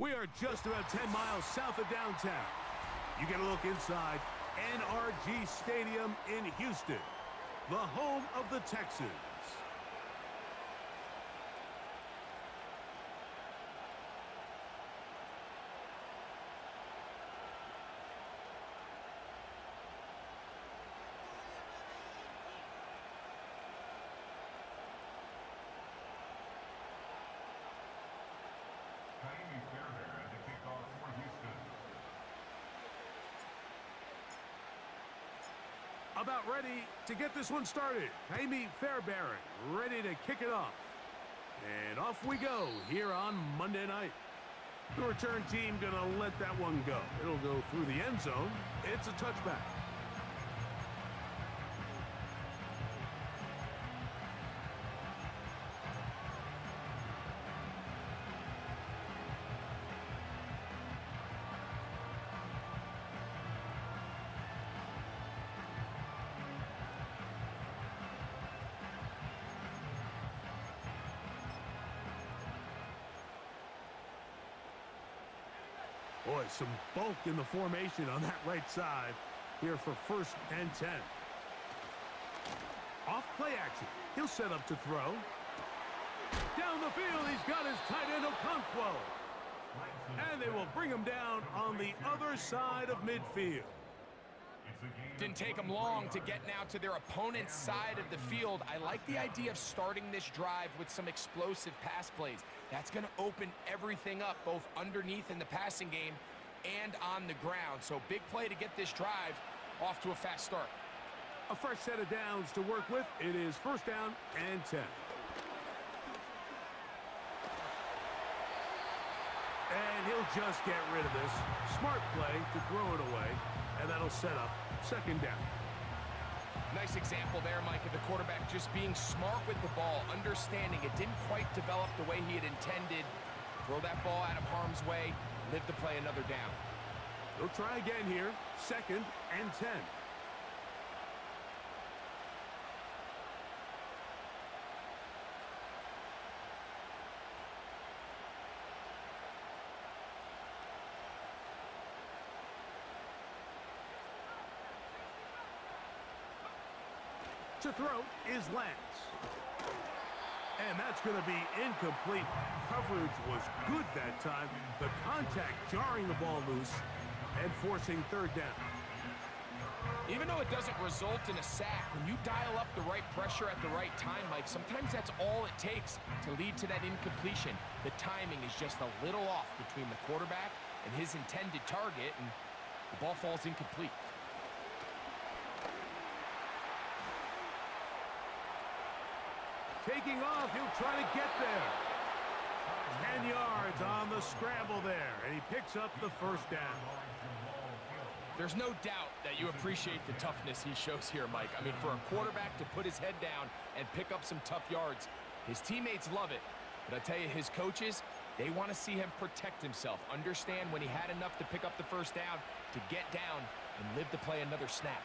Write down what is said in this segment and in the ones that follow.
We are just about 10 miles south of downtown. You get a look inside NRG Stadium in Houston, the home of the Texans. About ready to get this one started. Jaime Fairbairn ready to kick it off. And off we go here on Monday night. The return team gonna let that one go. It'll go through the end zone. It's a touchback. Boy, some bulk in the formation on that right side here for 1st and 10. Off play action. He'll set up to throw. Down the field, he's got his tight end Okonkwo. And they will bring him down on the other side of midfield. Didn't take them long to get now to their opponent's side of the field. I like the idea of starting this drive with some explosive pass plays. That's going to open everything up, both underneath in the passing game and on the ground. So big play to get this drive off to a fast start. A fresh set of downs to work with. It is 1st down and 10. And he'll just get rid of this. Smart play to throw it away. And that'll set up 2nd down. Nice example there, Mike, of the quarterback just being smart with the ball, understanding it didn't quite develop the way he had intended. Throw that ball out of harm's way, live to play another down. He'll try again here, 2nd and 10. To throw is Lance. And that's going to be incomplete. Coverage was good that time. The contact jarring the ball loose and forcing 3rd down. Even though it doesn't result in a sack, when you dial up the right pressure at the right time, Mike, sometimes that's all it takes to lead to that incompletion. The timing is just a little off between the quarterback and his intended target, and the ball falls incomplete. Taking off, he'll try to get there. 10 yards on the scramble there, and he picks up the 1st down. There's no doubt that you appreciate the toughness he shows here, Mike. I mean, for a quarterback to put his head down and pick up some tough yards, his teammates love it. But I tell you, his coaches, they want to see him protect himself, understand when he had enough to pick up the 1st down, to get down and live to play another snap.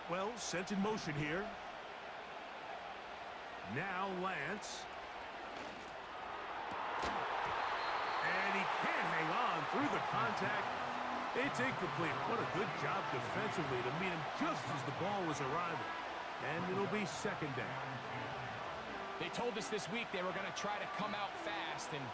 Atwell sent in motion here. Now Lance. And he can't hang on through the contact. It's incomplete. What a good job defensively to meet him just as the ball was arriving. And it'll be 2nd down. They told us this week they were going to try to come out fast, and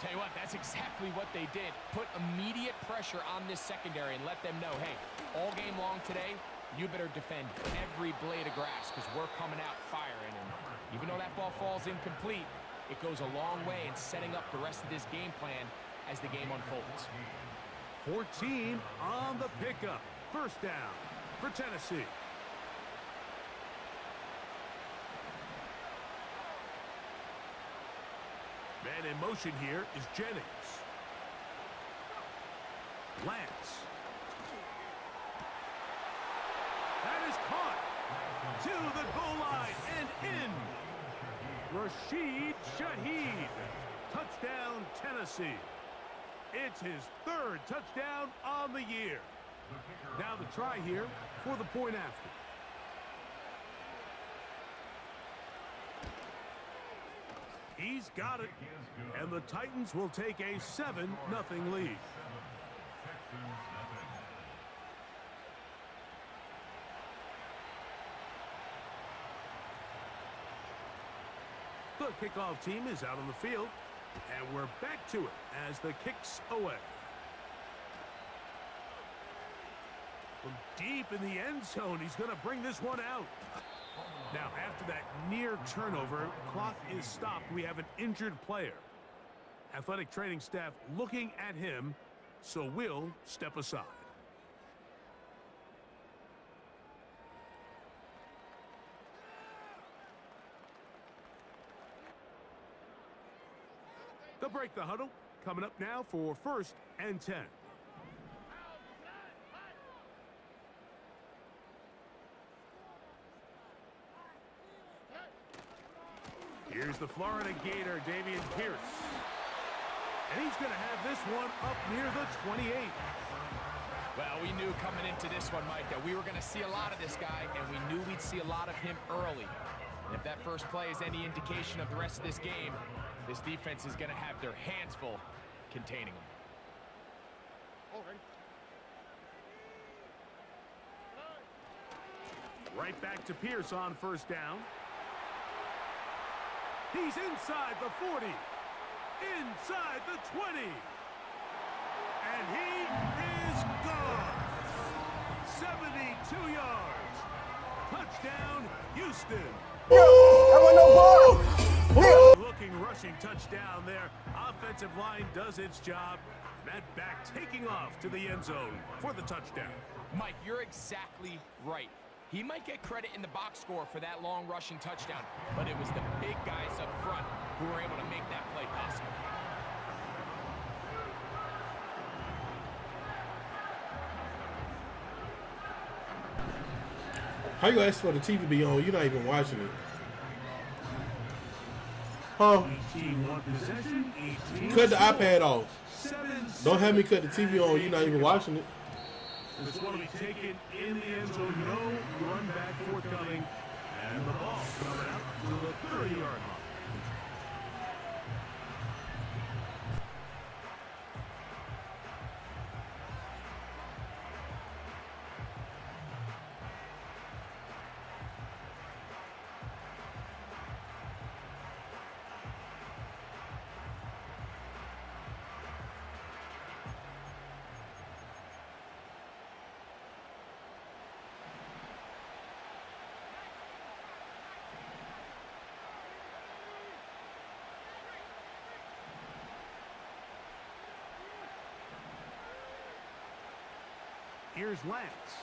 tell you what, that's exactly what they did. Put immediate pressure on this secondary and let them know, hey, all game long today, you better defend every blade of grass because we're coming out firing. And even though that ball falls incomplete, it goes a long way in setting up the rest of this game plan as the game unfolds. 14 on the pickup. 1st down for Tennessee. Man in motion here is Jennings. Lance. That is caught to the goal line and in. Rashid Shaheed. Touchdown, Tennessee. It's his 3rd touchdown on the year. Now the try here for the point after. He's got it. And the Titans will take a 7-0 lead. The kickoff team is out on the field, and we're back to it as the kick's away. From deep in the end zone, he's going to bring this one out. Now, after that near turnover, clock is stopped. We have an injured player. Athletic training staff looking at him, so we'll step aside. They'll break the huddle. Coming up now for 1st and 10. Here's the Florida Gator, Dameon Pierce. And he's going to have this one up near the 28. Well, we knew coming into this one, Mike, that we were going to see a lot of this guy, and we knew we'd see a lot of him early. And if that first play is any indication of the rest of this game, this defense is going to have their hands full containing him. Right back to Pierce on 1st down. He's inside the 40, inside the 20, and he is gone. 72 yards. Touchdown, Houston. Looking rushing touchdown there. Offensive line does its job. That back taking off to the end zone for the touchdown. Mike, you're exactly right. He might get credit in the box score for that long rushing touchdown, but it was the big guys up front who were able to make that play possible. How you ask for the TV to be on? You're not even watching it. Huh? Cut the iPad off. Don't have me cut the TV on. You're not even watching it. This one will be taken in the end zone. No run back forthcoming. And the ball coming out to the 30-yard line. Here's Lance.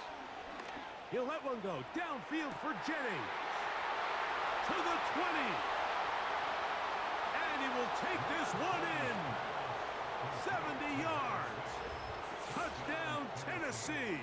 He'll let one go. Downfield for Jennings. To the 20. And he will take this one in. 70 yards. Touchdown, Tennessee.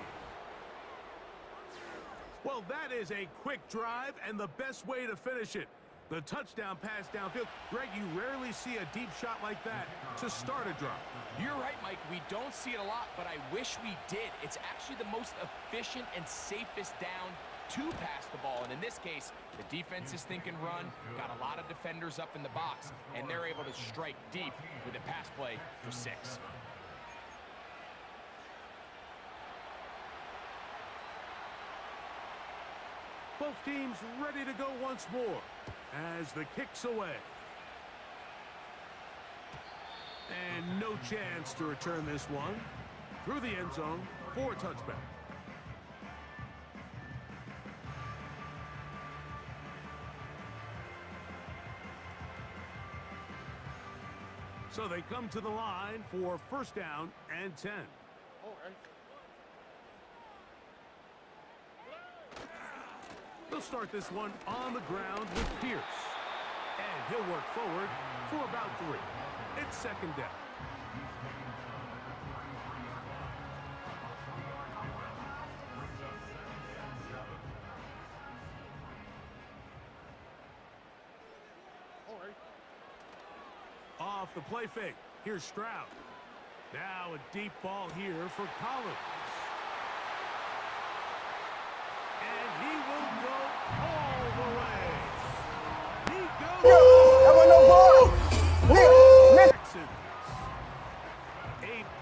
Well, that is a quick drive and the best way to finish it. The touchdown pass downfield. Greg, you rarely see a deep shot like that to start a drive. You're right, Mike. We don't see it a lot, but I wish we did. It's actually the most efficient and safest down to pass the ball. And in this case, the defense is thinking run, got a lot of defenders up in the box, and they're able to strike deep with a pass play for 6. Both teams ready to go once more as the kick's away. And no chance to return this one through the end zone for a touchback. So they come to the line for 1st down and 10. They'll start this one on the ground with Pierce. And he'll work forward for about 3. It's 2nd down. Off the play fake. Here's Stroud. Now a deep ball here for Collins. And he will go all the way. He goes. That was no ball.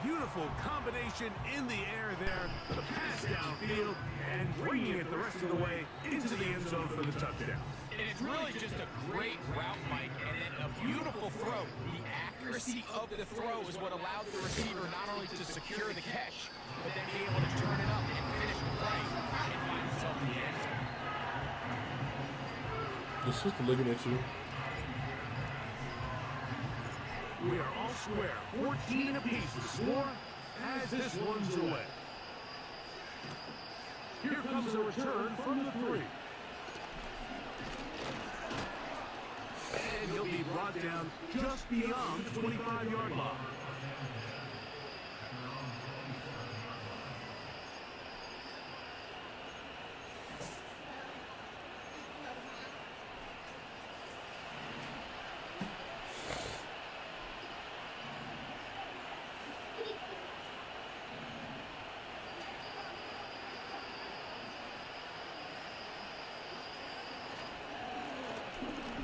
Beautiful combination in the air there. The pass downfield and bringing it the rest of the way into the end zone for the touchdown. And it's really just a great route, Mike, and then a beautiful throw. The accuracy of the throw is what allowed the receiver not only to secure the catch, but then be able to turn it up and finish the play and find himself in the end zone. The sister looking at you. We are all square, 14 apiece to score as this one's away. Here comes a return from the 3. And he'll be brought down just beyond the 25-yard line.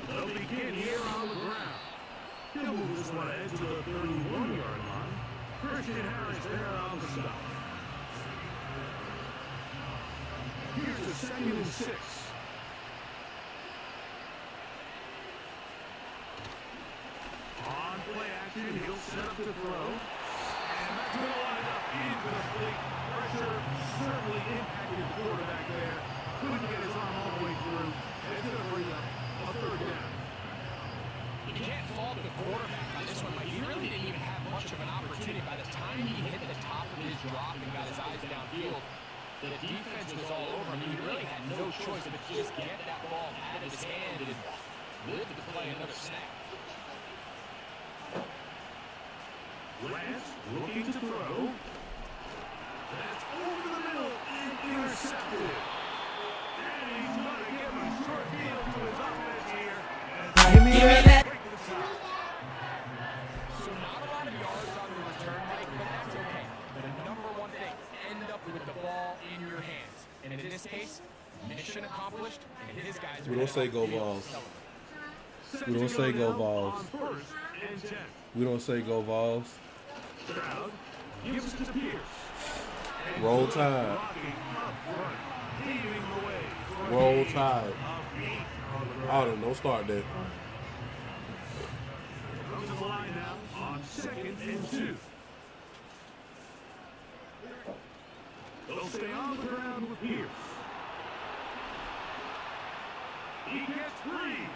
They'll begin here on the ground. He'll move this one ahead to the 31-yard line. Christian Harris there on the stop. Here's a 2nd and 6. On play action, he'll set up to throw. And that's going to line up incomplete. Pressure certainly impacted the quarterback there. Couldn't get his arm all the way through. And it's going to bring up a 3rd down. You can't fault the quarterback on this one, but he really didn't even have much of an opportunity. By the time he hit the top of his drop and got his eyes downfield, the defense was all over him. He really had no choice but to just get that ball out of his hand and live to play another snap. Lance looking to throw. That's over the middle and intercepted. And he's going to give a short field to his offense here. Give me that. So not a lot of yards on the return, Mike, but that's okay. The number one thing, end up with the ball in your hands. And in this case, mission accomplished, and his guys are We don't say go Vols. We don't say go Vols. On 1st and 10. We don't say go Vols. Stroud gives it to Pierce. And Roll good Tide. blocking up front, paving the way for a Roll gain Tide. of 8 on the ground. Alden, don't start that. Comes to the line now on 2nd and 2. They'll stay on the ground with Pierce. He gets free.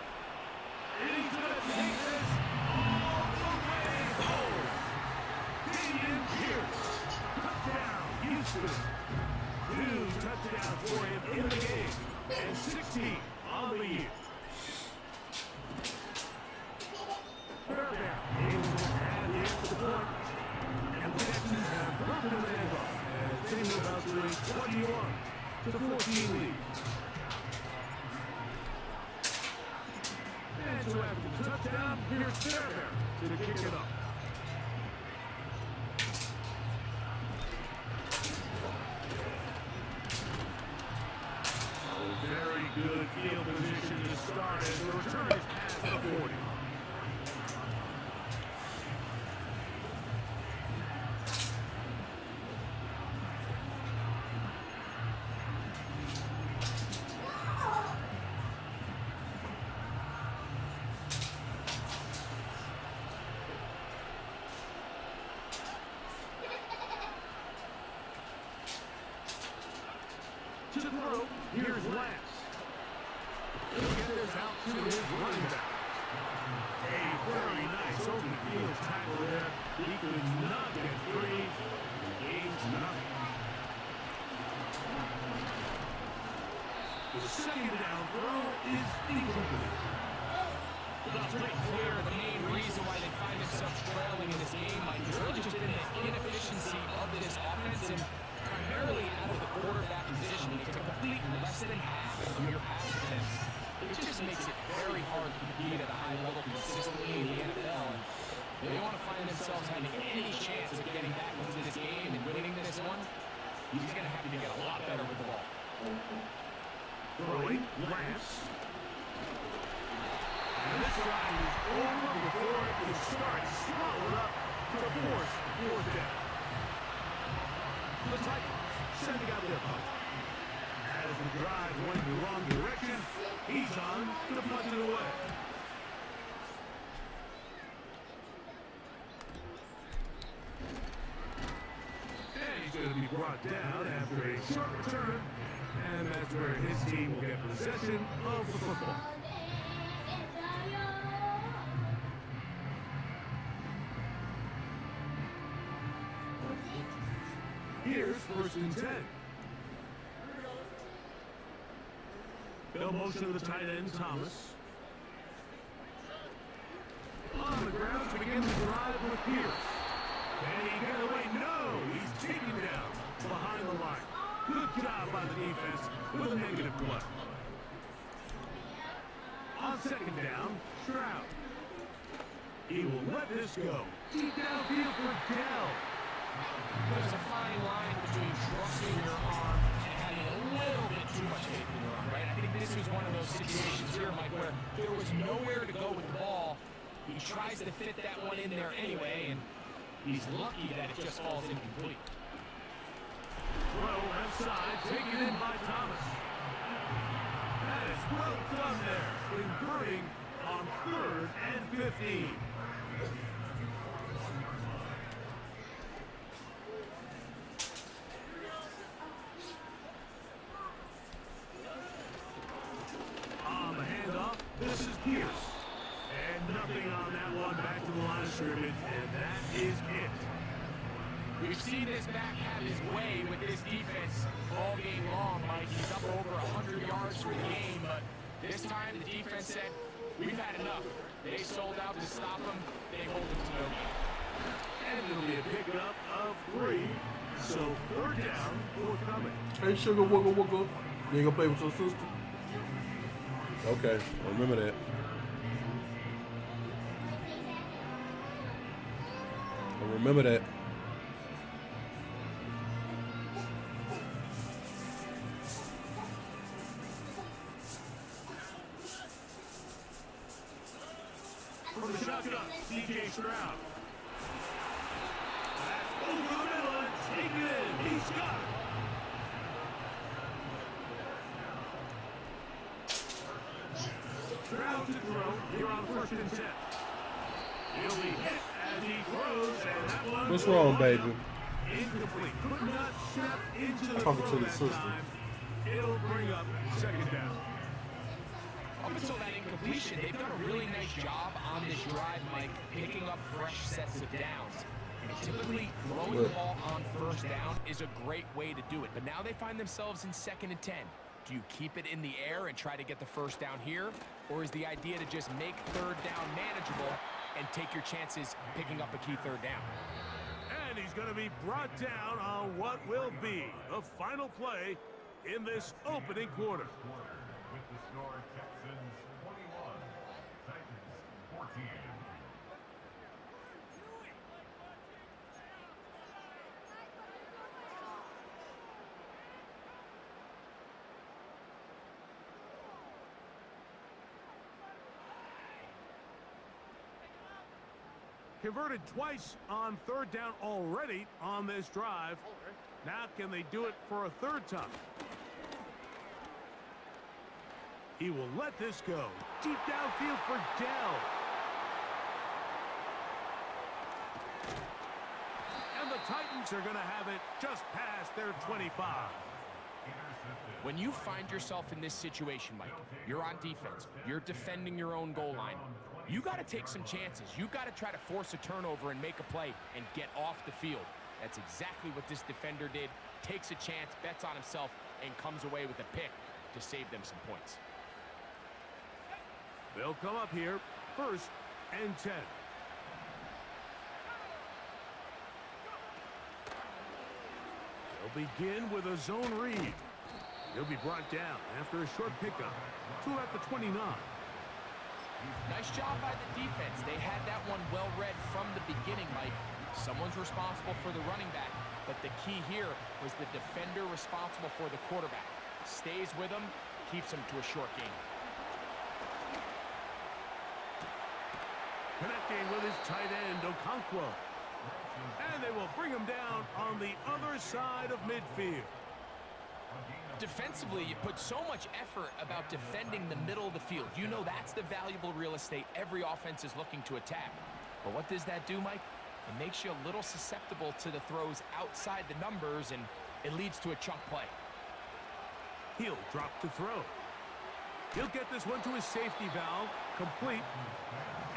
And he's going to take this all the way home. Damian Pierce. Touchdown, Houston. 2 touchdowns for him in the game. And 16 on the year. Fairbairn able to add the extra point. And the Texans have broken the handoff as they move out to a 21-14 lead. And so after the touchdown, here's Fairbairn to kick it up. Very good field position to start as the return is past the 40. To the throw, here's Lance. He'll get this out to his running back. A very nice open field tackle there. He could not get free. He gains nothing. The 2nd down throw is incomplete. It's pretty clear the main reason why they find themselves trailing in this game, Mike, has really just been the inefficiency of this offense and primarily out of the quarterback position to complete less than half of your pass attempts. It just makes it very hard to compete at a high level consistently in the NFL. And if they want to find themselves having any chance of getting back into this game and winning this one, he's going to have to get a lot better with the ball. Throwing, Lance. And this drive is over before it can start. Swallowed up to force 4th down. The Titans sending out their punt. As the drive went the wrong direction, he's on to punt it away. And he's going to be brought down after a short return. And that's where his team will get possession of the football. Here's 1st and 10. They'll motion the tight end, Thomas. On the ground to begin the drive with Pierce. And he got away. No! He's taken down behind the line. Good job by the defense with a negative play. On 2nd down, Stroud. He will let this go. Deep downfield for Dell. There's a fine line between trusting your arm and having a little bit too much faith in your arm, right? I think this was one of those situations here, Mike, where there was nowhere to go with the ball. He tries to fit that one in there anyway, and he's lucky that it just falls incomplete. Throw left side, taken in by Thomas. That is well done there, converting on 3rd and 15. On the handoff, this is Pierce. And nothing on that one, back to the line of scrimmage, and that is it. We've seen this back have his way with this defense all game long, Mike. He's up over 100 yards for the game, but this time the defense said, we've had enough. They sold out to stop him. They hold him to no gain. And it'll be a pickup of 3. So 3rd down forthcoming. Hey, Sugar Wugga Wugga. You ain't gonna play with your sister? Okay, I remember that. I remember that. From the shotgun, C.J. Stroud. That's over the middle and taken in. He's got it. Stroud to throw. Here on 1st and 10. He'll be hit as he throws, and that one. What's wrong, baby? Incomplete. Could not step into the Talking to throw the that sister. time. It'll bring up 2nd down. Up until that incompletion, they've done a really nice job on this drive, Mike, picking up fresh sets of downs. And typically, throwing the ball on 1st down is a great way to do it. But now they find themselves in 2nd and 10. Do you keep it in the air and try to get the 1st down here? Or is the idea to just make 3rd down manageable and take your chances picking up a key 3rd down? And he's going to be brought down on what will be the final play in this opening quarter. With the score, Texans 21, Titans 14. Converted twice on 3rd down already on this drive. Now can they do it for a 3rd time? He will let this go. Deep downfield for Dell. And the Titans are going to have it just past their 25. When you find yourself in this situation, Mike, you're on defense, you're defending your own goal line, you got to take some chances. You've got to try to force a turnover and make a play and get off the field. That's exactly what this defender did. Takes a chance, bets on himself, and comes away with a pick to save them some points. They'll come up here, 1st and 10. They'll begin with a zone read. He'll be brought down after a short pickup. 2 at the 29. Nice job by the defense. They had that one well read from the beginning, Mike. Someone's responsible for the running back, but the key here was the defender responsible for the quarterback. Stays with him, keeps him to a short gain. Connecting with his tight end, Okonkwo. And they will bring him down on on the other side of midfield. Defensively, you put so much effort about defending the middle of the field. You know that's the valuable real estate every offense is looking to attack. But what does that do, Mike? It makes you a little susceptible to the throws outside the numbers, and it leads to a chunk play. He'll drop to throw. He'll get this one to his safety valve, complete,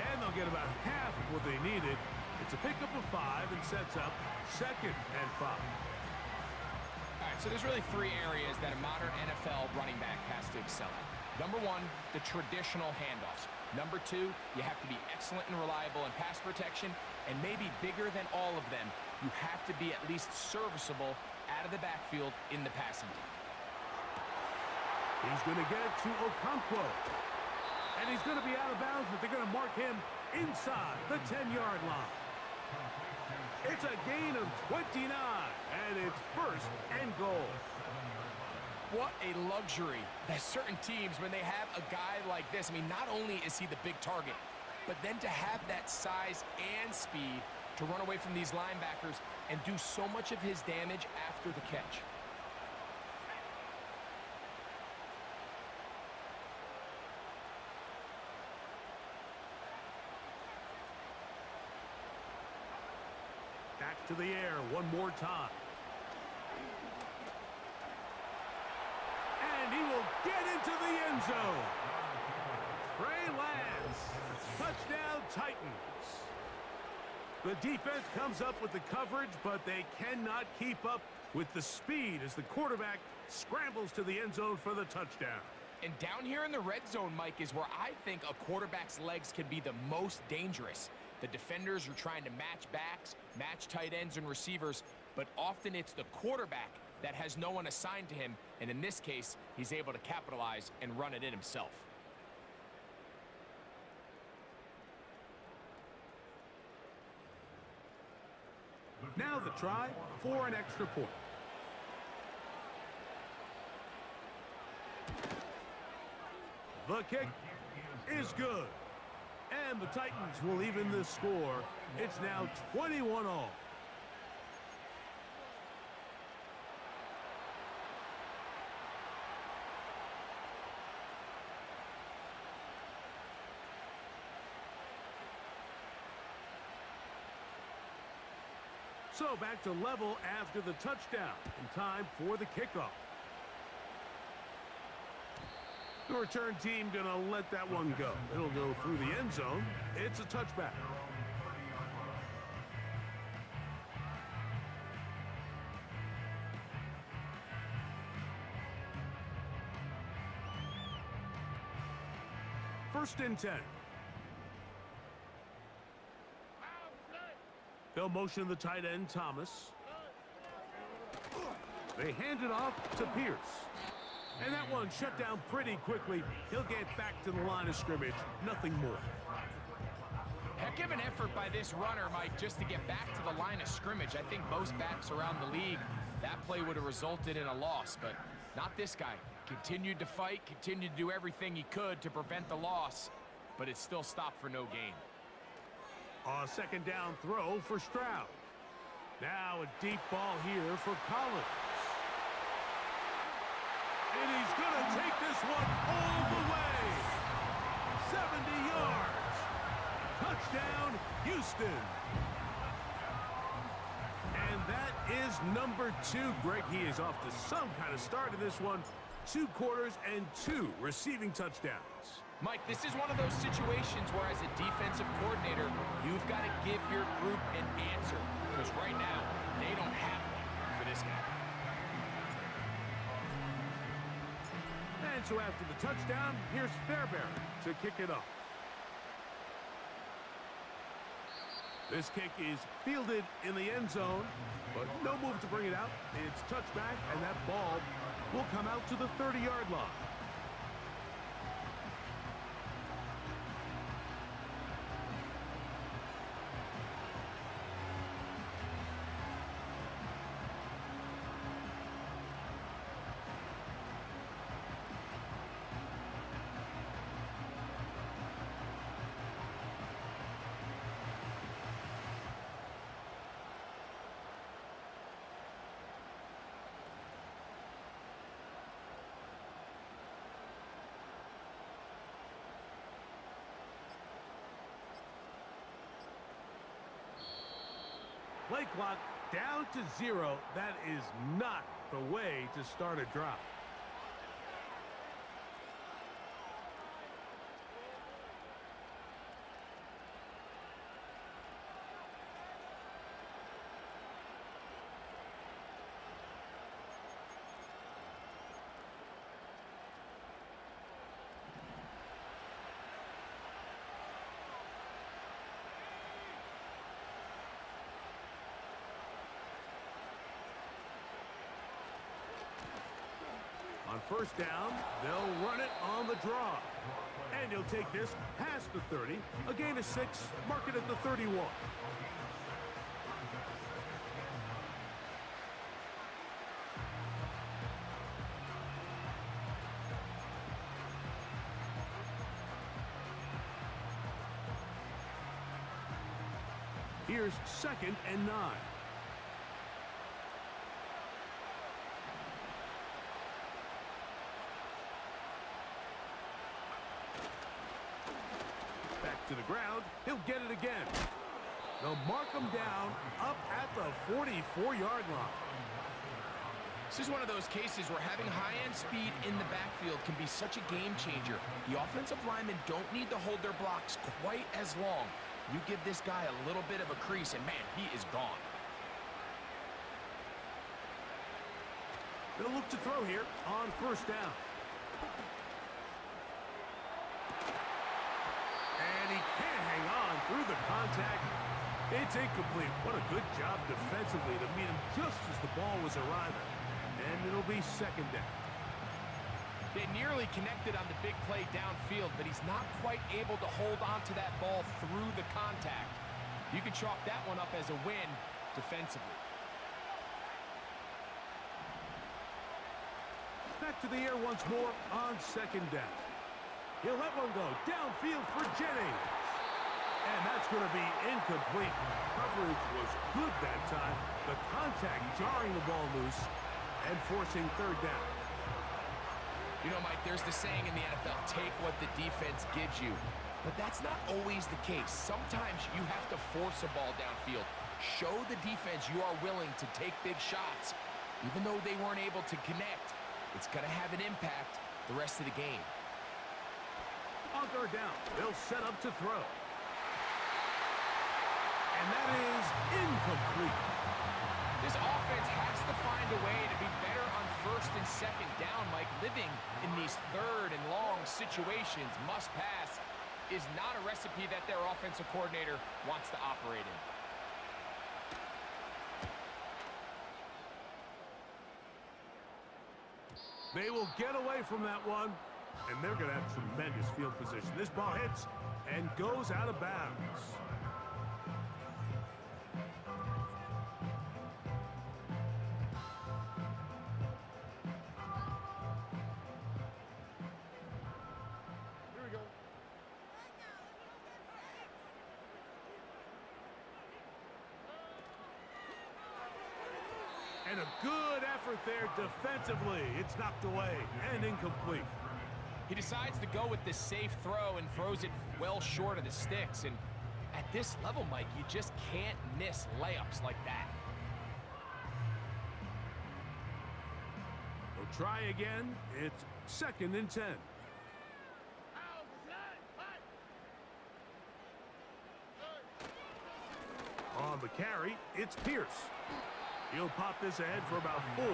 and they'll get about half of what they needed. It's a pickup of 5 and sets up 2nd and 5. All right, so there's really 3 areas that a modern NFL running back has to excel at. Number 1, the traditional handoffs. Number 2, you have to be excellent and reliable in pass protection, and maybe bigger than all of them, you have to be at least serviceable out of the backfield in the passing game. He's going to get it to Okonkwo. And he's going to be out of bounds, but they're going to mark him inside the 10-yard line. It's a gain of 29, and it's 1st and goal. What a luxury that certain teams, when they have a guy like this, I mean, not only is he the big target, but then to have that size and speed to run away from these linebackers and do so much of his damage after the catch. Back to the air one more time. And he will get into the end zone. Trey Lance. Touchdown, Titans. The defense comes up with the coverage, but they cannot keep up with the speed as the quarterback scrambles to the end zone for the touchdown. And down here in the red zone, Mike, is where I think a quarterback's legs can be the most dangerous. The defenders are trying to match backs, match tight ends and receivers, but often it's the quarterback that has no one assigned to him, and in this case, he's able to capitalize and run it in himself. Now the try for an extra point. The kick is good. And the Titans will even the score. It's now 21-all. So back to level after the touchdown. And time for the kickoff. The return team gonna let that one go. It'll go through the end zone. It's a touchback. First and 10. They'll motion the tight end, Thomas. They hand it off to Pierce. And that one shut down pretty quickly. He'll get back to the line of scrimmage. Nothing more. Heck of an effort by this runner, Mike, just to get back to the line of scrimmage. I think most backs around the league, that play would have resulted in a loss, but not this guy. Continued to fight, continued to do everything he could to prevent the loss, but it still stopped for no gain. A second down throw for Stroud. Now a deep ball here for Collins. And he's going to take this one all the way. 70 yards. Touchdown, Houston. And that is number 2. Greg, he is off to some kind of start in this one. 2 quarters and 2 receiving touchdowns. Mike, this is one of those situations where as a defensive coordinator, you've got to give your group an answer. Because right now, they don't have one for this guy. And so after the touchdown, here's Fairbairn to kick it off. This kick is fielded in the end zone, but no move to bring it out. It's touchback, and that ball will come out to the 30-yard line. Play clock down to 0. That is not the way to start a drive. On first down, they'll run it on the draw. And he'll take this past the 30. A gain of 6, mark it at the 31. Here's 2nd and 9. To the ground, he'll get it again. They'll mark him down up at the 44-yard line. This is one of those cases where having high-end speed in the backfield can be such a game changer. The offensive linemen don't need to hold their blocks quite as long. You give this guy a little bit of a crease, and man, he is gone. They'll look to throw here on first down. He can't hang on through the contact. It's incomplete. What a good job defensively to meet him just as the ball was arriving. And it'll be 2nd down. They nearly connected on the big play downfield, but he's not quite able to hold on to that ball through the contact. You can chalk that one up as a win defensively. Back to the air once more on 2nd down. He'll let one go downfield for Jennings. And that's going to be incomplete. Coverage was good that time. The contact jarring the ball loose and forcing 3rd down. You know, Mike, there's the saying in the NFL, take what the defense gives you. But that's not always the case. Sometimes you have to force a ball downfield. Show the defense you are willing to take big shots. Even though they weren't able to connect, it's going to have an impact the rest of the game. On 3rd down, they'll set up to throw. And that is incomplete. This offense has to find a way to be better on 1st and 2nd down, Mike. Living in these 3rd and long situations, must pass, is not a recipe that their offensive coordinator wants to operate in. They will get away from that one. And they're going to have tremendous field position. This ball hits and goes out of bounds. Here we go. And a good effort there defensively. It's knocked away and incomplete. He decides to go with this safe throw and throws it well short of the sticks. And at this level, Mike, you just can't miss layups like that. They'll try again. It's 2nd and 10. On the carry, it's Pierce. He'll pop this ahead for about 4,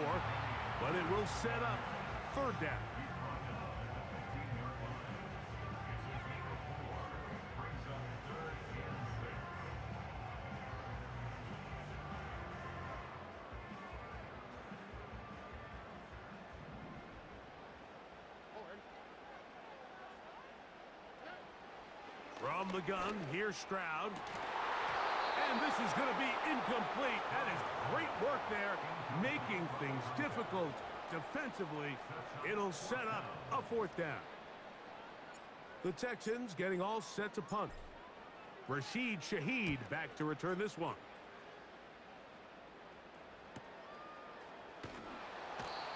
but it will set up 3rd down. From the gun, here's Stroud. And this is going to be incomplete. That is great work there, making things difficult defensively. It'll set up a 4th down. The Texans getting all set to punt. Rashid Shaheed back to return this one.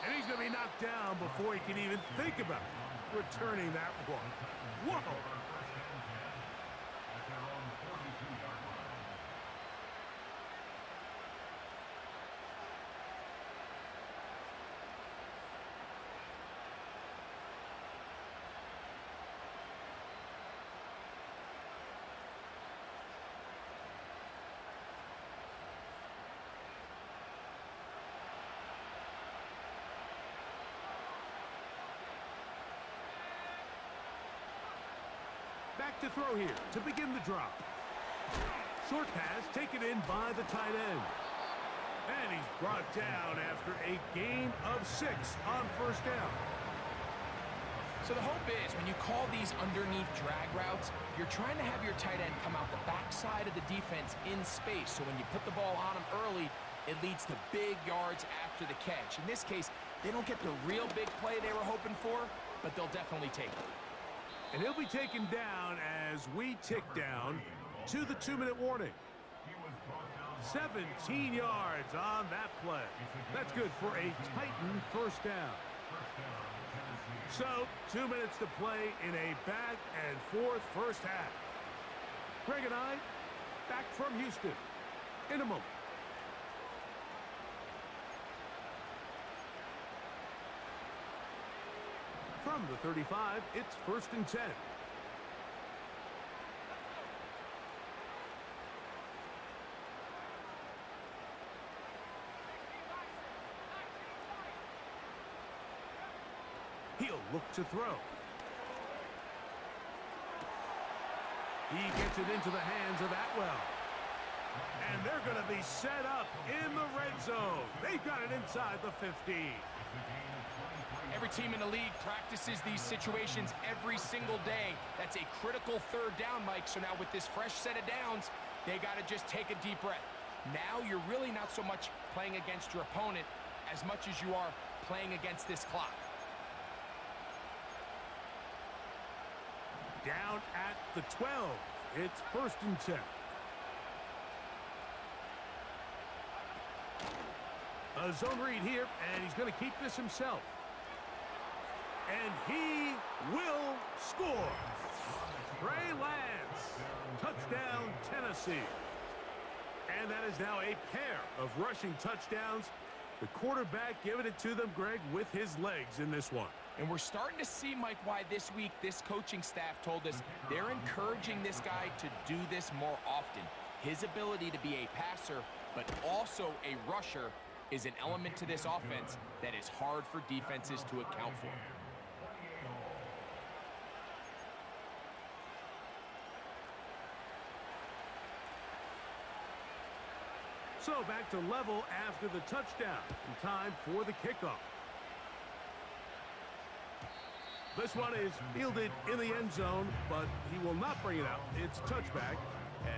And he's going to be knocked down before he can even think about returning that one. Whoa! to throw here to begin the drop. Short pass taken in by the tight end. And he's brought down after a gain of 6 on first down. So the hope is when you call these underneath drag routes, you're trying to have your tight end come out the backside of the defense in space. So when you put the ball on him early, it leads to big yards after the catch. In this case, they don't get the real big play they were hoping for, but they'll definitely take it. And he'll be taken down as we tick down to the 2-minute warning. 17 yards on that play. That's good for a Titan first down. So, 2 minutes to play in a back-and-forth first half. Greg and I, back from Houston in a moment. From the 35, it's 1st and 10. He'll look to throw. He gets it into the hands of Atwell. And they're going to be set up in the red zone. They've got it inside the 15. Every team in the league practices these situations every single day. That's a critical 3rd down, Mike. So now with this fresh set of downs, they got to just take a deep breath. Now you're really not so much playing against your opponent as much as you are playing against this clock. Down at the 12. It's 1st and 10. A zone read here, and he's going to keep this himself. And he will score. Trey Lance. Touchdown, Tennessee. And that is now a pair of rushing touchdowns. The quarterback giving it to them, Greg, with his legs in this one. And we're starting to see, Mike, why this week this coaching staff told us they're encouraging this guy to do this more often. His ability to be a passer, but also a rusher, is an element to this offense that is hard for defenses to account for. So back to level after the touchdown. And time for the kickoff. This one is fielded in the end zone, but he will not bring it out. It's touchback,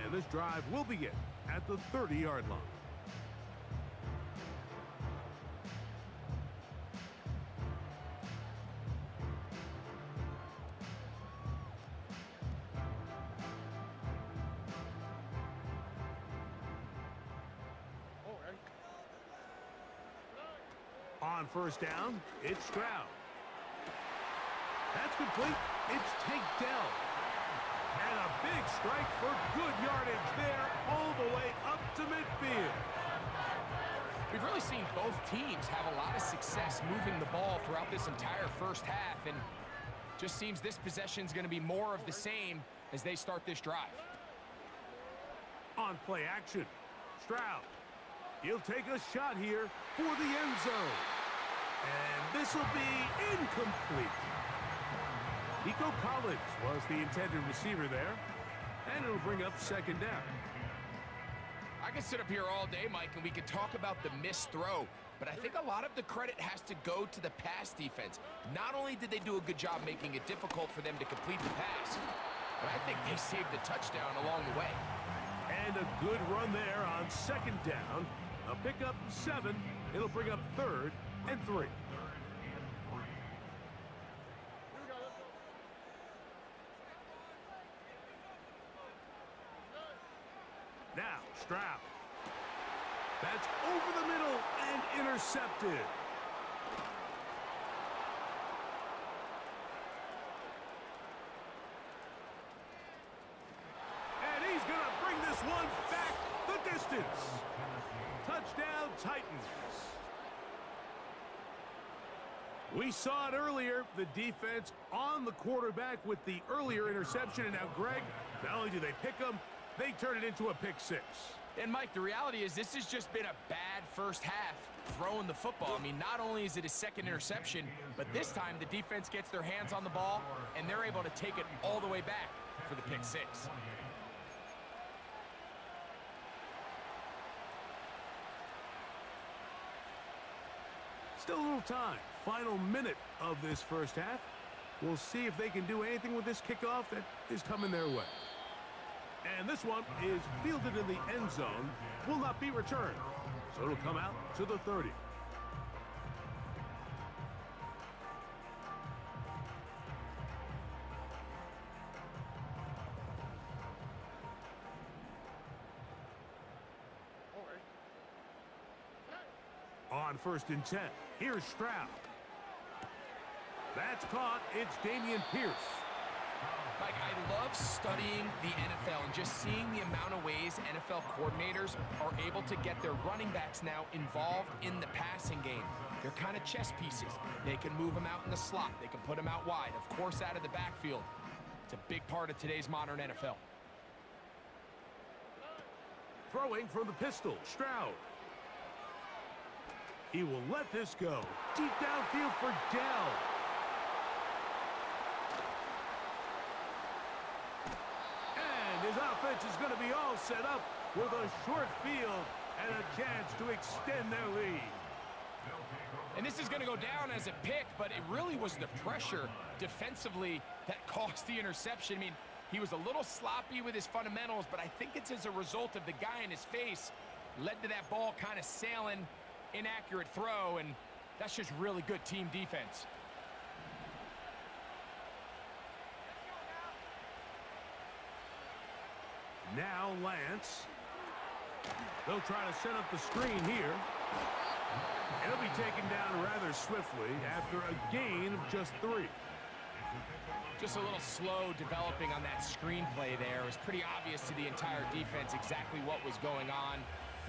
and this drive will begin at the 30-yard line. On first down, it's Stroud. That's complete. It's Tank Dell. And a big strike for good yardage there all the way up to midfield. We've really seen both teams have a lot of success moving the ball throughout this entire first half, and just seems this possession is going to be more of the same as they start this drive. On play action, Stroud. He'll take a shot here for the end zone. And this will be incomplete. Nico Collins was the intended receiver there, and it'll bring up 2nd down. I could sit up here all day, Mike, and we could talk about the missed throw, but I think a lot of the credit has to go to the pass defense. Not only did they do a good job making it difficult for them to complete the pass, but I think they saved the touchdown along the way. And a good run there on 2nd down. A pickup 7. It'll bring up 3rd and 3. Now, Stroud. That's over the middle and intercepted. And he's going to bring this one back the distance. Touchdown, Titans. We saw it earlier, the defense on the quarterback with the earlier interception. And now, Greg, not only do they pick him, they turn it into a pick 6. And, Mike, the reality is this has just been a bad first half throwing the football. I mean, not only is it a 2nd interception, but this time the defense gets their hands on the ball, and they're able to take it all the way back. for the pick six. Still a little time. Final minute of this first half. We'll see if they can do anything with this kickoff that is coming their way. And this one is fielded in the end zone. Will not be returned. So it'll come out to the 30. On 1st and 10, here's Stroud. That's caught. It's Dameon Pierce. Mike, I love studying the NFL and just seeing the amount of ways NFL coordinators are able to get their running backs now involved in the passing game. They're kind of chess pieces. They can move them out in the slot. They can put them out wide, of course, out of the backfield. It's a big part of today's modern NFL. Throwing from the pistol, Stroud. He will let this go. Deep downfield for Dell. And his offense is going to be all set up with a short field and a chance to extend their lead. And this is going to go down as a pick, but it really was the pressure defensively that caused the interception. I mean, he was a little sloppy with his fundamentals, but I think it's as a result of the guy in his face led to that ball kind of sailing. Inaccurate throw, and that's just really good team defense. Now Lance. They'll try to set up the screen here. He'll be taken down rather swiftly after a gain of just 3. Just a little slow developing on that screenplay there. It was pretty obvious to the entire defense exactly what was going on.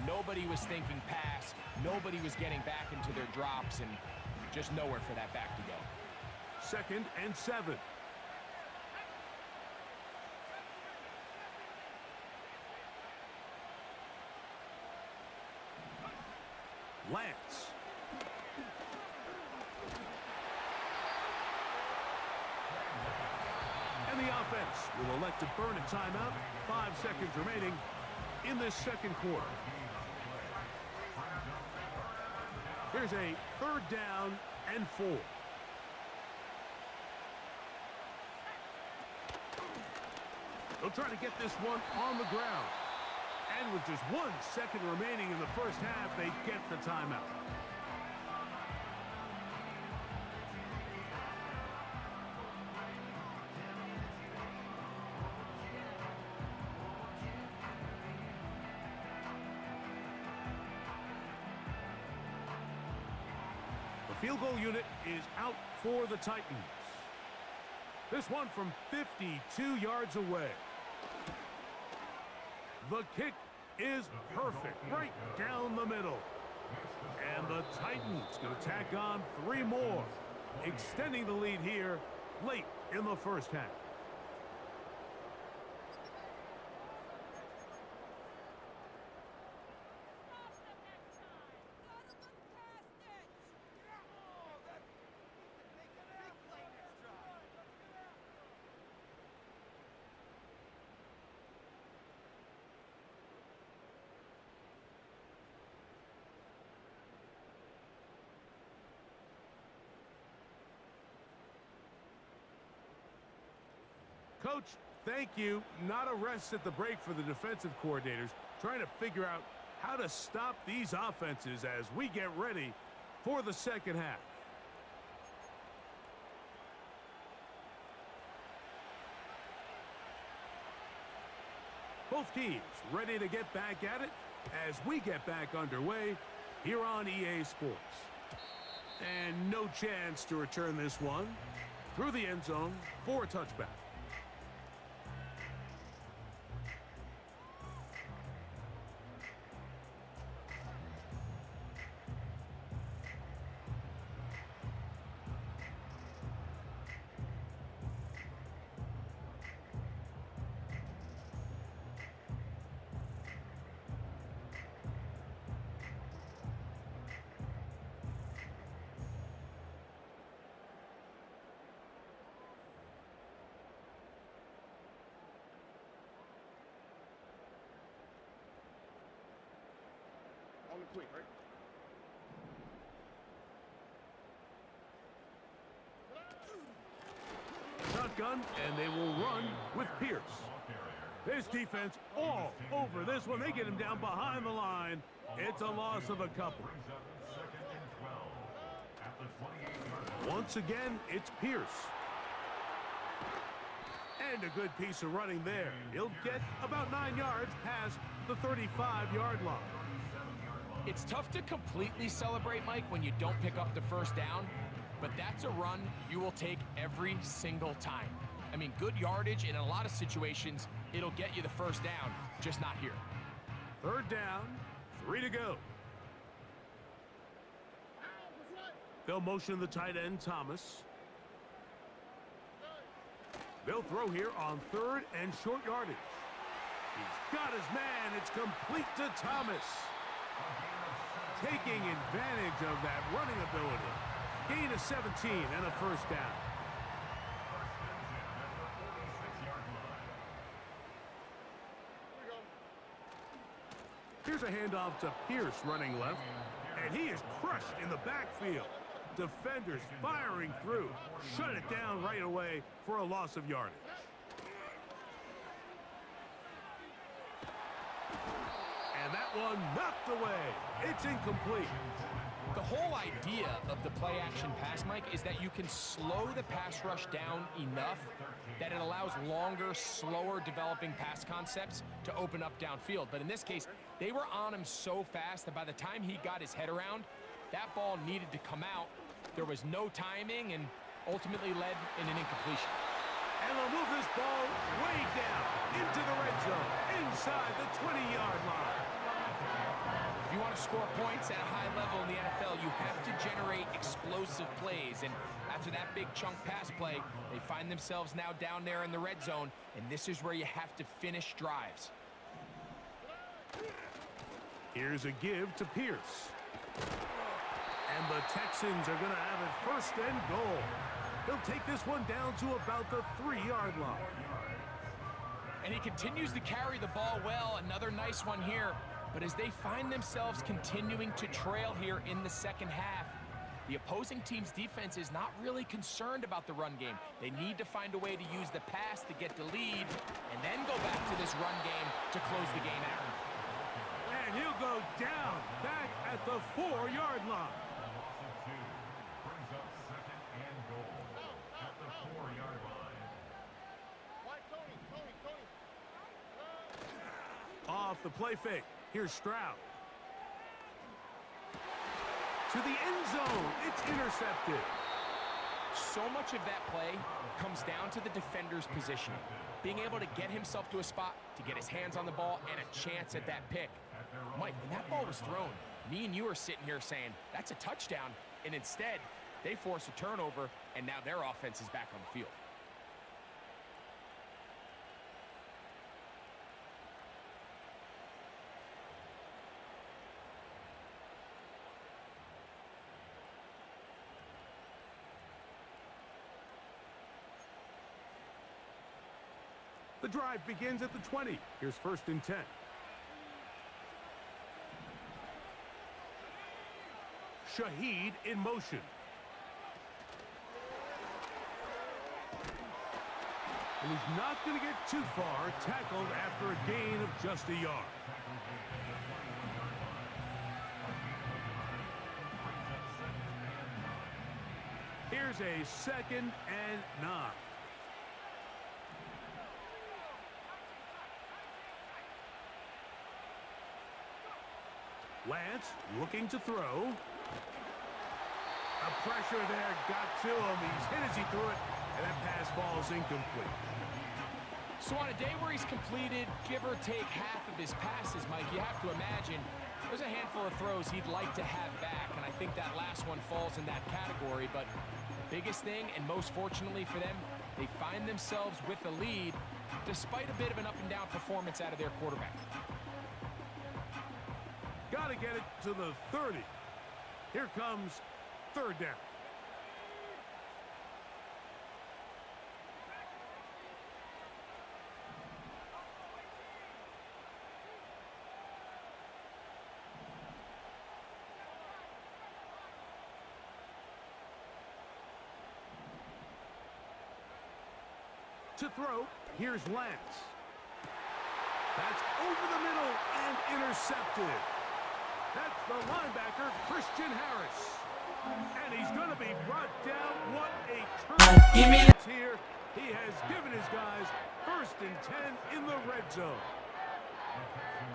Nobody was thinking pass. Nobody was getting back into their drops, and just nowhere for that back to go. 2nd and 7. Lance. And the offense will elect to burn a timeout. 5 seconds remaining in this second quarter. Here's a 3rd down and 4. They'll try to get this one on the ground. And with just 1 second remaining in the first half, they get the timeout. The field goal unit is out for the Titans. This one from 52 yards away. The kick is perfect, right down the middle. And the Titans going to tack on 3 more, extending the lead here late in the first half. Coach, thank you. Not a rest at the break for the defensive coordinators, trying to figure out how to stop these offenses as we get ready for the second half. Both teams ready to get back at it as we get back underway here on EA Sports. And no chance to return this one through the end zone for a touchback. Shotgun, and they will run with Pierce. This defense all over this one. They get him down behind the line. It's a loss of a couple. Brings up 2nd and 12 at the 28-yard line. Once again, it's Pierce. And a good piece of running there. He'll get about 9 yards past the 35-yard line. It's tough to completely celebrate, Mike, when you don't pick up the first down, but that's a run you will take every single time. I mean, good yardage, and in a lot of situations, it'll get you the first down, just not here. 3rd down, 3 to go. They'll motion the tight end, Thomas. They'll throw here on 3rd and short yardage. He's got his man. It's complete to Thomas. Taking advantage of that running ability. Gain of 17 and a first down. Here's a handoff to Pierce running left, and he is crushed in the backfield. Defenders firing through. Shut it down right away for a loss of yardage. And that one knocked away. It's incomplete. The whole idea of the play-action pass, Mike, is that you can slow the pass rush down enough that it allows longer, slower developing pass concepts to open up downfield. But in this case, they were on him so fast that by the time he got his head around, that ball needed to come out. There was no timing and ultimately led in an incompletion. And they'll move this ball way down into the red zone, inside the 20-yard line. If you want to score points at a high level in the NFL, you have to generate explosive plays. And after that big chunk pass play, they find themselves now down there in the red zone, and this is where you have to finish drives. Here's a give to Pierce. And the Texans are going to have it 1st and goal. He'll take this one down to about the 3-yard line. And he continues to carry the ball well. Another nice one here. But as they find themselves continuing to trail here in the second half, the opposing team's defense is not really concerned about the run game. They need to find a way to use the pass to get the lead and then go back to this run game to close the game out. And he'll go down back at the 4-yard line. Brings up 2nd and goal at the 4-yard line. Off the play fake. Here's Stroud. To the end zone. It's intercepted. So much of that play comes down to the defender's positioning. Being able to get himself to a spot, to get his hands on the ball, and a chance at that pick. Mike, when that ball was thrown, me and you are sitting here saying, that's a touchdown. And instead, they force a turnover, and now their offense is back on the field. The drive begins at the 20. Here's 1st and 10. Shaheed in motion. And he's not going to get too far, tackled after a gain of just a yard. Here's a 2nd and 9. Lance looking to throw. A pressure there got to him. He's hit as he threw it, and that pass falls incomplete. So on a day where he's completed, give or take half of his passes, Mike, you have to imagine there's a handful of throws he'd like to have back, and I think that last one falls in that category. But the biggest thing, and most fortunately for them, they find themselves with a lead despite a bit of an up-and-down performance out of their quarterback. Got to get it to the 30. Here comes 3rd down. To throw, here's Lance. That's over the middle and intercepted. That's the linebacker, Christian Harris. And he's going to be brought down. What a turn here. He has given his guys 1st and 10 in the red zone.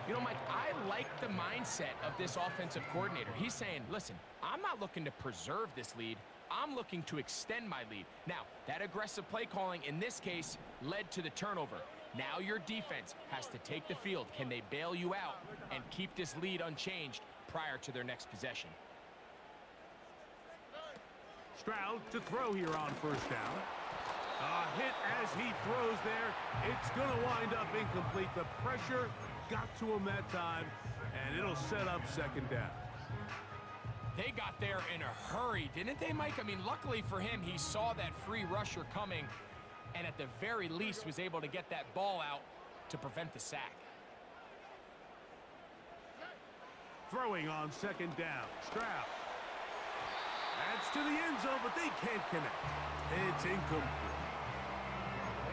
You know, Mike, I like the mindset of this offensive coordinator. He's saying, listen, I'm not looking to preserve this lead. I'm looking to extend my lead. Now, that aggressive play calling in this case led to the turnover. Now your defense has to take the field. Can they bail you out and keep this lead unchanged prior to their next possession? Stroud to throw here on 1st down. A hit as he throws there. It's going to wind up incomplete. The pressure got to him that time, and it'll set up 2nd down. They got there in a hurry, didn't they, Mike? I mean, luckily for him, he saw that free rusher coming, and at the very least was able to get that ball out to prevent the sack. Throwing on 2nd down. Stroud. That's to the end zone, but they can't connect. It's incomplete.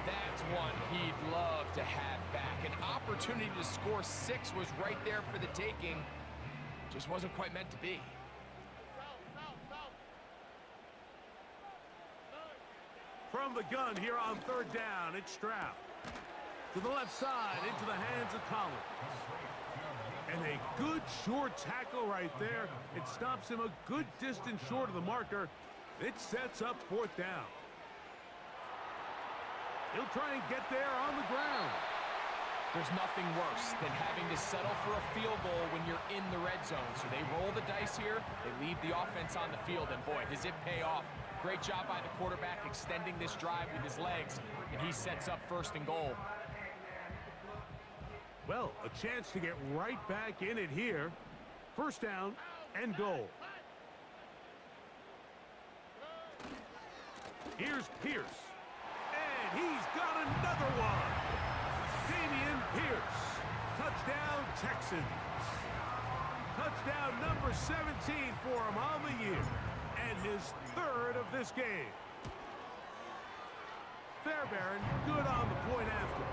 That's one he'd love to have back. An opportunity to score 6 was right there for the taking. Just wasn't quite meant to be. From the gun here on 3rd down, it's Stroud. To the left side, into the hands of Collins. And a good short tackle right there. It stops him a good distance short of the marker. It sets up 4th down. He'll try and get there on the ground. There's nothing worse than having to settle for a field goal when you're in the red zone. So they roll the dice here. They leave the offense on the field, and boy, does it pay off. Great job by the quarterback extending this drive with his legs, and he sets up 1st and goal. Well, a chance to get right back in it here. 1st down and goal. Here's Pierce. And he's got another one. Damian Pierce. Touchdown, Texans. Touchdown number 17 for him on the year. And his 3rd of this game. Fairbairn good on the point after.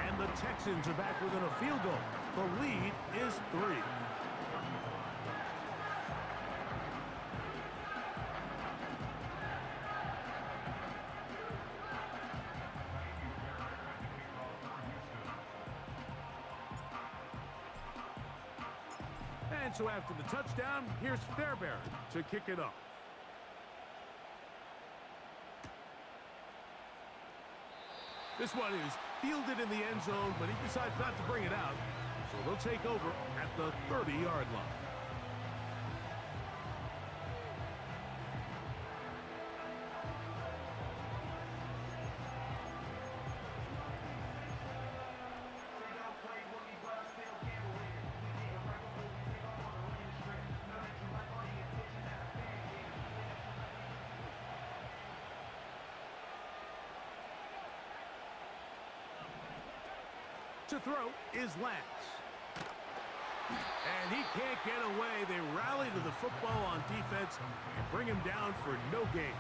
And the Texans are back within a field goal. The lead is 3. And so after the touchdown, here's Fairbairn to kick it off. This one is fielded in the end zone, but he decides not to bring it out. So they'll take over at the 30-yard line. To throw is Lance. And he can't get away. They rally to the football on defense and bring him down for no gain.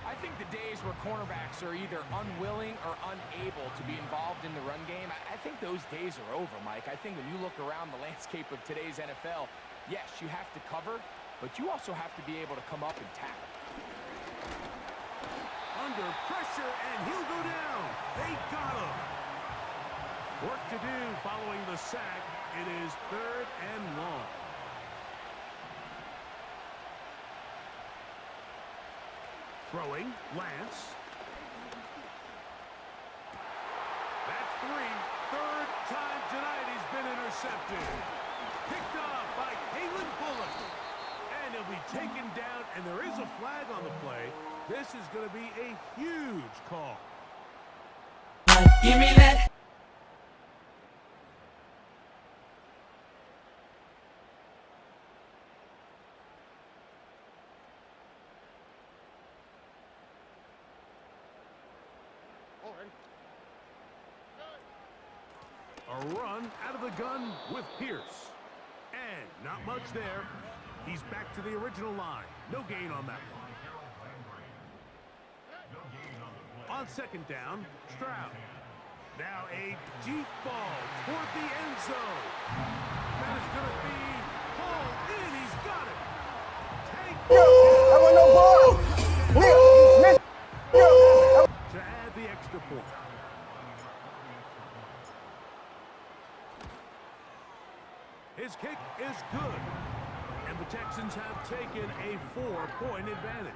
I think the days where cornerbacks are either unwilling or unable to be involved in the run game, I think those days are over, Mike. I think when you look around the landscape of today's NFL, yes, you have to cover, but you also have to be able to come up and tackle. Under pressure, and he'll go down. They got him. Work to do following the sack. It is 3rd and long. Throwing, Lance. That's 3. 3rd time tonight he's been intercepted. Picked off by Kalen Bullock. And he'll be taken down, and there is a flag on the play. This is going to be a huge call. Give me that. A run out of the gun with Pierce. And not much there. He's back to the original line. No gain on that one. On second down, Stroud. Now a deep ball toward the end zone. That is going to be hauled in. He's got it. Take to add the extra point. His kick is good. And the Texans have taken a 4-point advantage.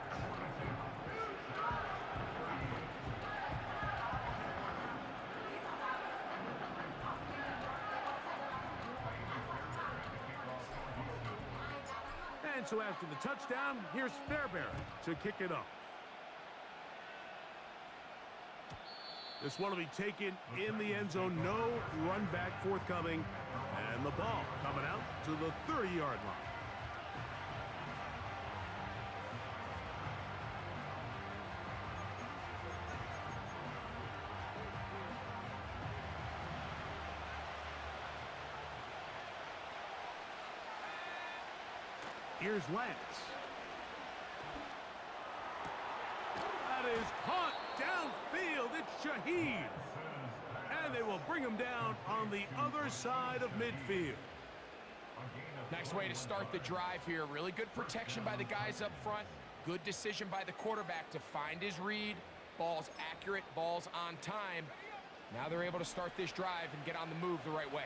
And so after the touchdown, here's Fairbairn to kick it off. This one will be taken in the end zone. No run back forthcoming. And the ball coming out to the 30-yard line. Here's Lance. That is caught downfield. It's Shaheed. And they will bring him down on the other side of midfield. Nice way to start the drive here. Really good protection by the guys up front. Good decision by the quarterback to find his read. Ball's accurate, ball's on time. Now they're able to start this drive and get on the move the right way.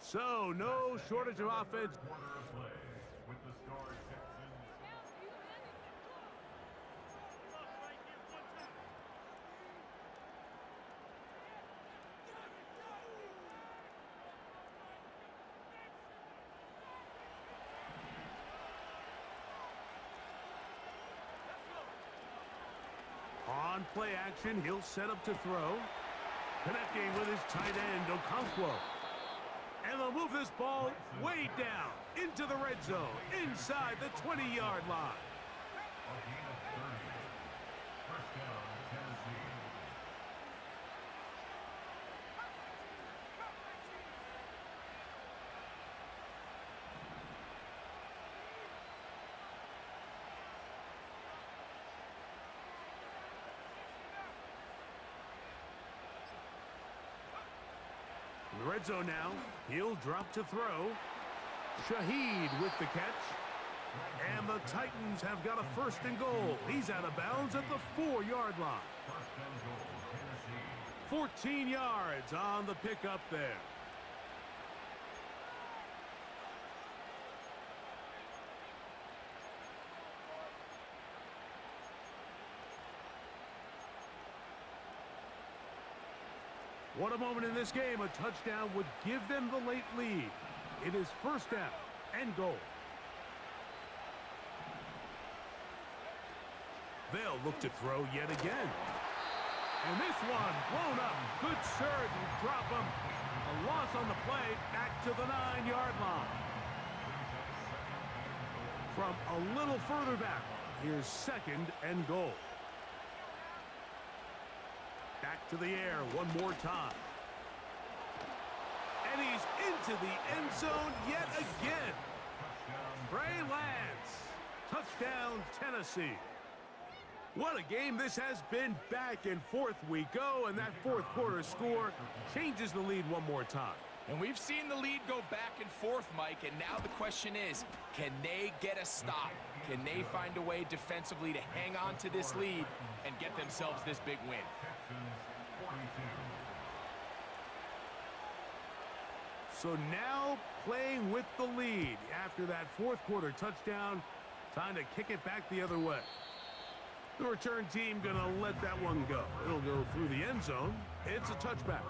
So, no shortage of offense. Quarter of play with the Star Texans. On play action, he'll set up to throw. Connecting with his tight end, Okonkwo. And they'll move this ball way down into the red zone, inside the 20-yard line. A gain of 30. First down, Tennessee. In the red zone now, he'll drop to throw. Shaheed with the catch. And the Titans have got a 1st and goal. He's out of bounds at the 4-yard line. First and goal, Tennessee. 14 yards on the pickup there. What a moment in this game. A touchdown would give them the late lead. It is 1st down and goal. They'll look to throw yet again. And this one blown up. Good surge and drop him. A loss on the play back to the 9-yard line. From a little further back, here's 2nd and goal. Back to the air one more time. And he's into the end zone yet again. Trey Lance. Touchdown, Tennessee. What a game this has been. Back and forth we go, and that 4th quarter score changes the lead one more time. And we've seen the lead go back and forth, Mike, and now the question is, can they get a stop? Can they find a way defensively to hang on to this lead and get themselves this big win? So now playing with the lead after that 4th quarter touchdown, time to kick it back the other way. The return team going to let that one go. It'll go through the end zone. It's a touchback.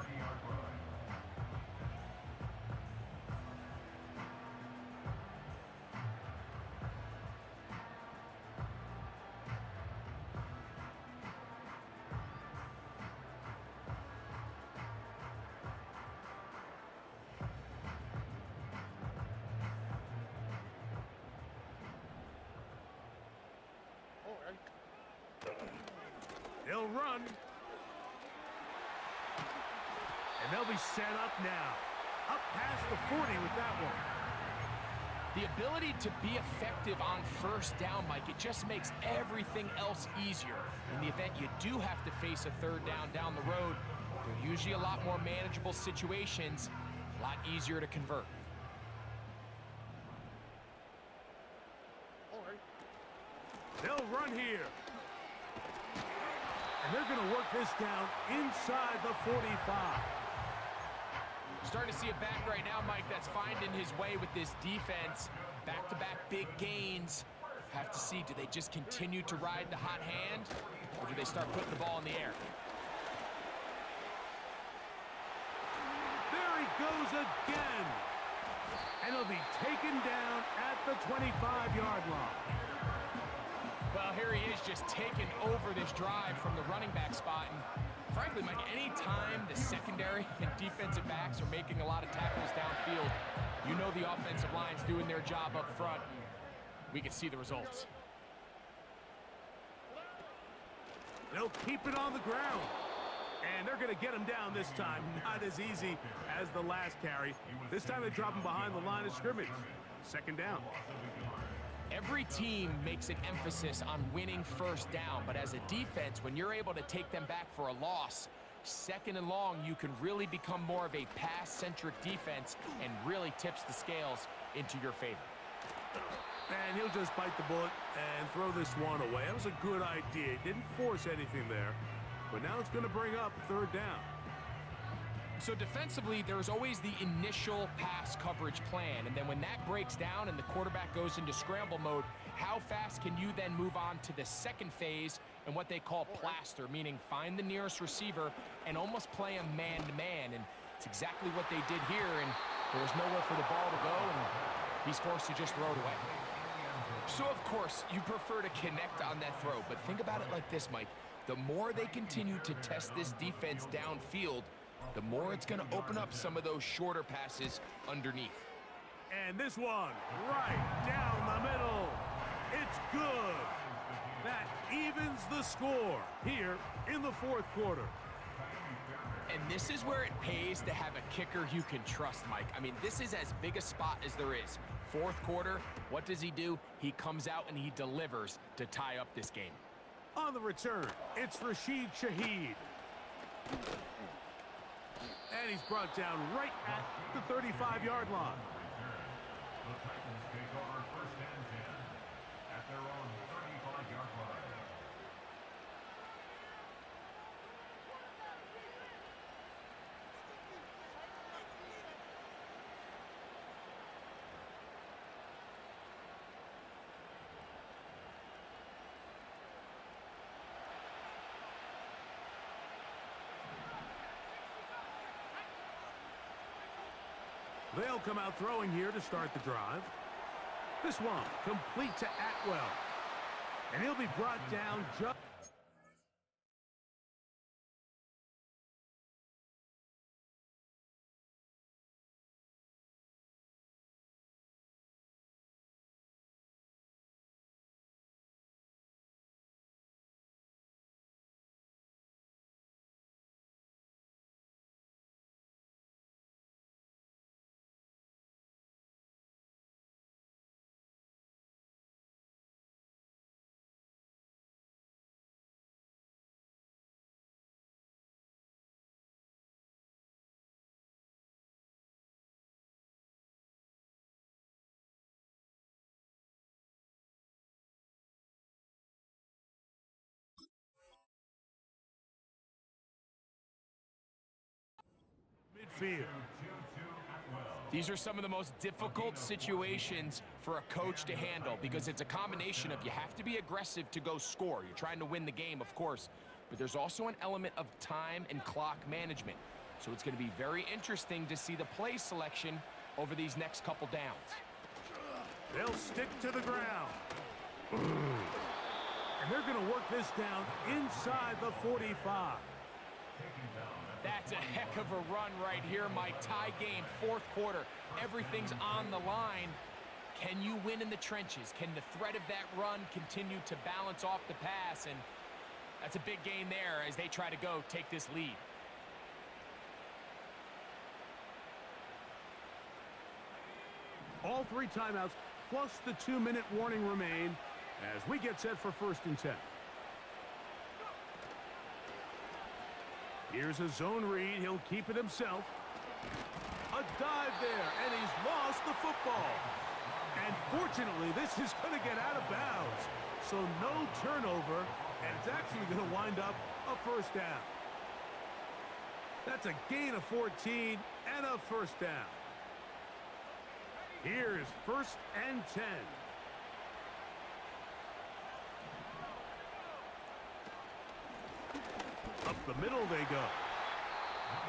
He'll run. And they'll be set up now. Up past the 40 with that one. The ability to be effective on first down, Mike, it just makes everything else easier. In the event you do have to face a third down the road, they're usually a lot more manageable situations, a lot easier to convert. They'll run here. And they're going to work this down inside the 45. Starting to see a back right now, Mike, that's finding his way with this defense. Back-to-back big gains. Have to see, do they just continue to ride the hot hand, or do they start putting the ball in the air? There he goes again. And he'll be taken down at the 25-yard line. Well, here he is just taking over this drive from the running back spot. And frankly, Mike, any time the secondary and defensive backs are making a lot of tackles downfield, you know the offensive line's doing their job up front. We can see the results. They'll keep it on the ground. And they're going to get him down this time. Not as easy as the last carry. This time they drop him behind the line of scrimmage. Second down. Every team makes an emphasis on winning first down, but as a defense, when you're able to take them back for a loss, second and long, you can really become more of a pass-centric defense and really tips the scales into your favor. And he'll just bite the bullet and throw this one away. That was a good idea. He didn't force anything there, but now it's going to bring up third down. So defensively, there's always the initial pass coverage plan, and then when that breaks down and the quarterback goes into scramble mode, how fast can you then move on to the second phase and what they call plaster, meaning find the nearest receiver and almost play him man-to-man, and it's exactly what they did here, and there was nowhere for the ball to go, and he's forced to just throw it away. So, of course, you prefer to connect on that throw, but think about it like this, Mike. The more they continue to test this defense downfield, the more it's going to open up some of those shorter passes underneath. And this one, right down the middle. It's good. That evens the score here in the fourth quarter. And this is where it pays to have a kicker you can trust, Mike. I mean, this is as big a spot as there is. Fourth quarter, what does he do? He comes out and he delivers to tie up this game. On the return, it's Rashid Shaheed. And he's brought down right at the 35-yard line. The Titans take over first and 10 at their own 35-yard line. They'll come out throwing here to start the drive. This one complete to Atwell. And he'll be brought down just... midfield. These are some of the most difficult situations for a coach to handle because it's a combination of you have to be aggressive to go score. You're trying to win the game, of course, but there's also an element of time and clock management. So it's going to be very interesting to see the play selection over these next couple downs. They'll stick to the ground. And they're going to work this down inside the 45. That's a heck of a run right here, Mike. Tie game, fourth quarter. Everything's on the line. Can you win in the trenches? Can the threat of that run continue to balance off the pass? And that's a big gain there as they try to go take this lead. All 3 timeouts plus the 2-minute warning remain as we get set for 1st and 10. Here's a zone read. He'll keep it himself. A dive there, and he's lost the football. And fortunately, this is going to get out of bounds. So no turnover, and it's actually going to wind up a 1st down. That's a gain of 14 and a 1st down. Here's 1st and 10. Up the middle they go.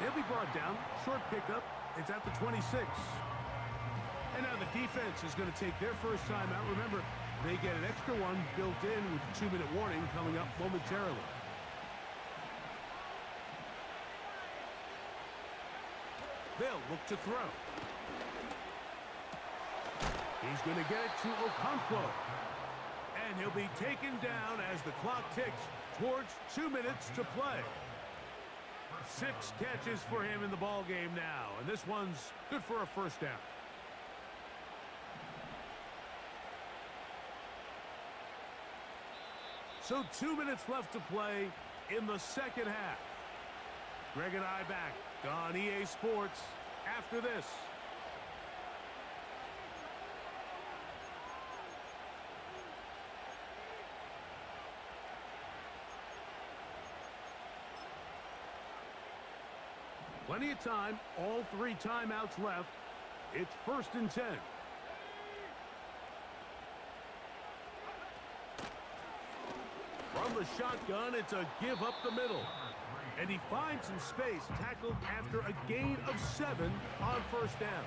He'll be brought down. Short pickup. It's at the 26. And now the defense is going to take their 1st time out. Remember, they get an extra one built in with the 2-minute warning coming up momentarily. They'll look to throw. He's going to get it to Okonkwo. And he'll be taken down as the clock ticks towards 2 minutes to play. 6 catches for him in the ball game now, and this one's good for a 1st down. So 2 minutes left to play in the 2nd half. Greg and I back on EA Sports after this. Plenty of time, all 3 timeouts left. It's 1st and 10. From the shotgun, it's a give up the middle. And he finds some space, tackled after a gain of 7 on 1st down.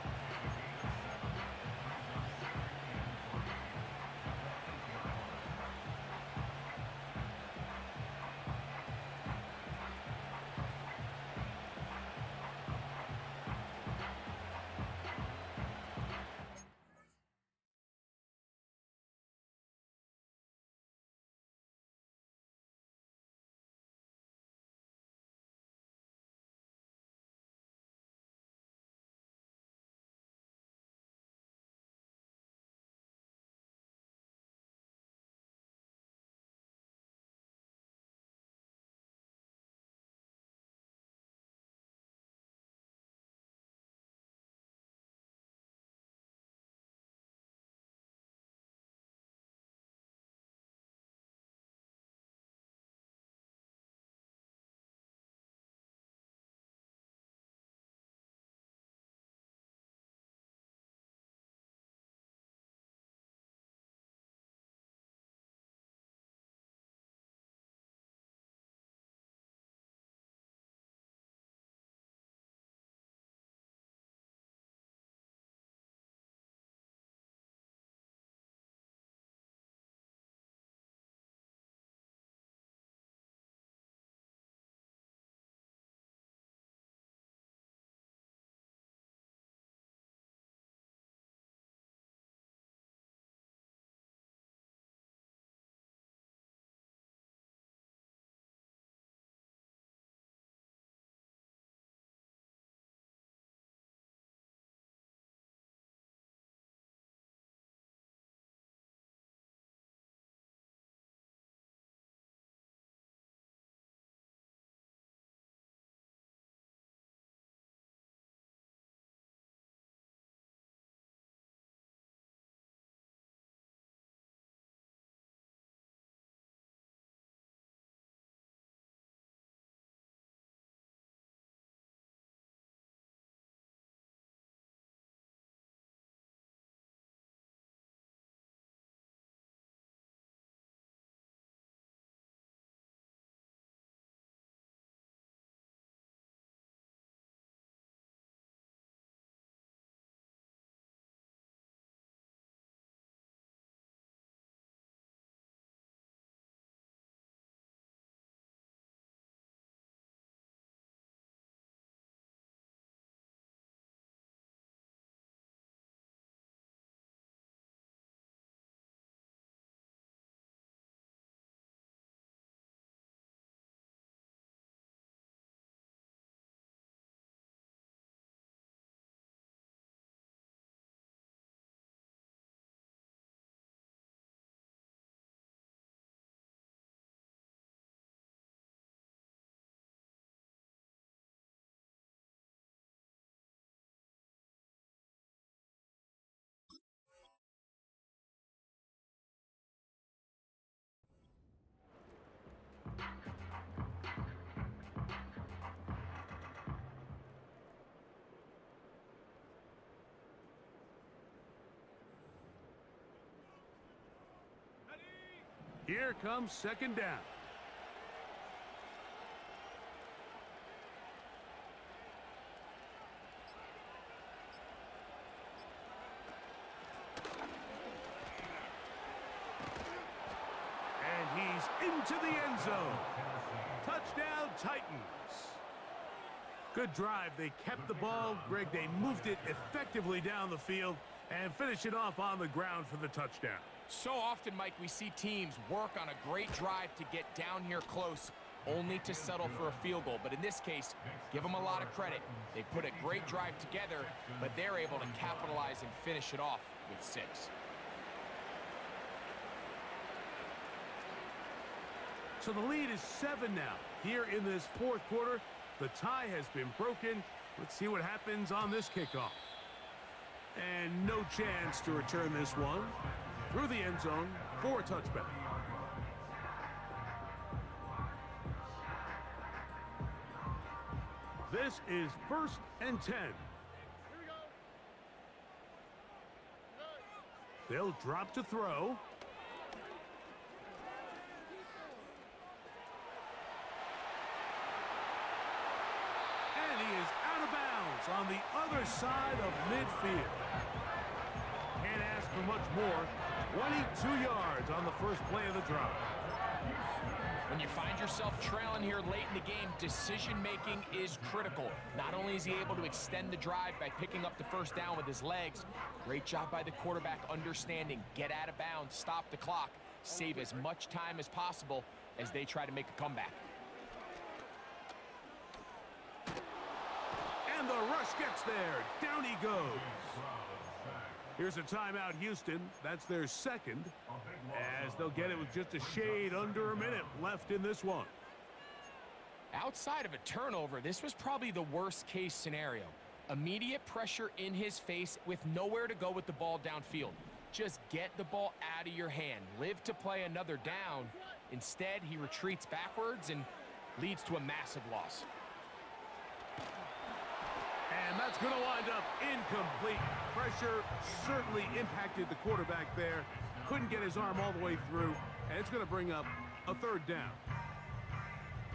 Here comes second down. And he's into the end zone. Touchdown, Titans. Good drive. They kept the ball. Greg, they moved it effectively down the field and finished it off on the ground for the touchdown. So often, Mike, we see teams work on a great drive to get down here close, only to settle for a field goal. But in this case, give them a lot of credit. They put a great drive together, but they're able to capitalize and finish it off with 6. So the lead is 7 now. Here in this fourth quarter, the tie has been broken. Let's see what happens on this kickoff. And no chance to return this one through the end zone for a touchback. This is 1st and 10. They'll drop to throw. And he is out of bounds on the other side of midfield. Can't ask for much more. 22 yards on the first play of the drive. When you find yourself trailing here late in the game, decision-making is critical. Not only is he able to extend the drive by picking up the first down with his legs, great job by the quarterback understanding, get out of bounds, stop the clock, save as much time as possible as they try to make a comeback. And the rush gets there. Down he goes. Here's a timeout, Houston. That's their second, as they'll get it with just a shade under a minute left in this one. Outside of a turnover, this was probably the worst-case scenario. Immediate pressure in his face with nowhere to go with the ball downfield. Just get the ball out of your hand. Live to play another down. Instead, he retreats backwards and leads to a massive loss. And that's going to wind up incomplete. Pressure certainly impacted the quarterback there. Couldn't get his arm all the way through, and it's going to bring up a third down.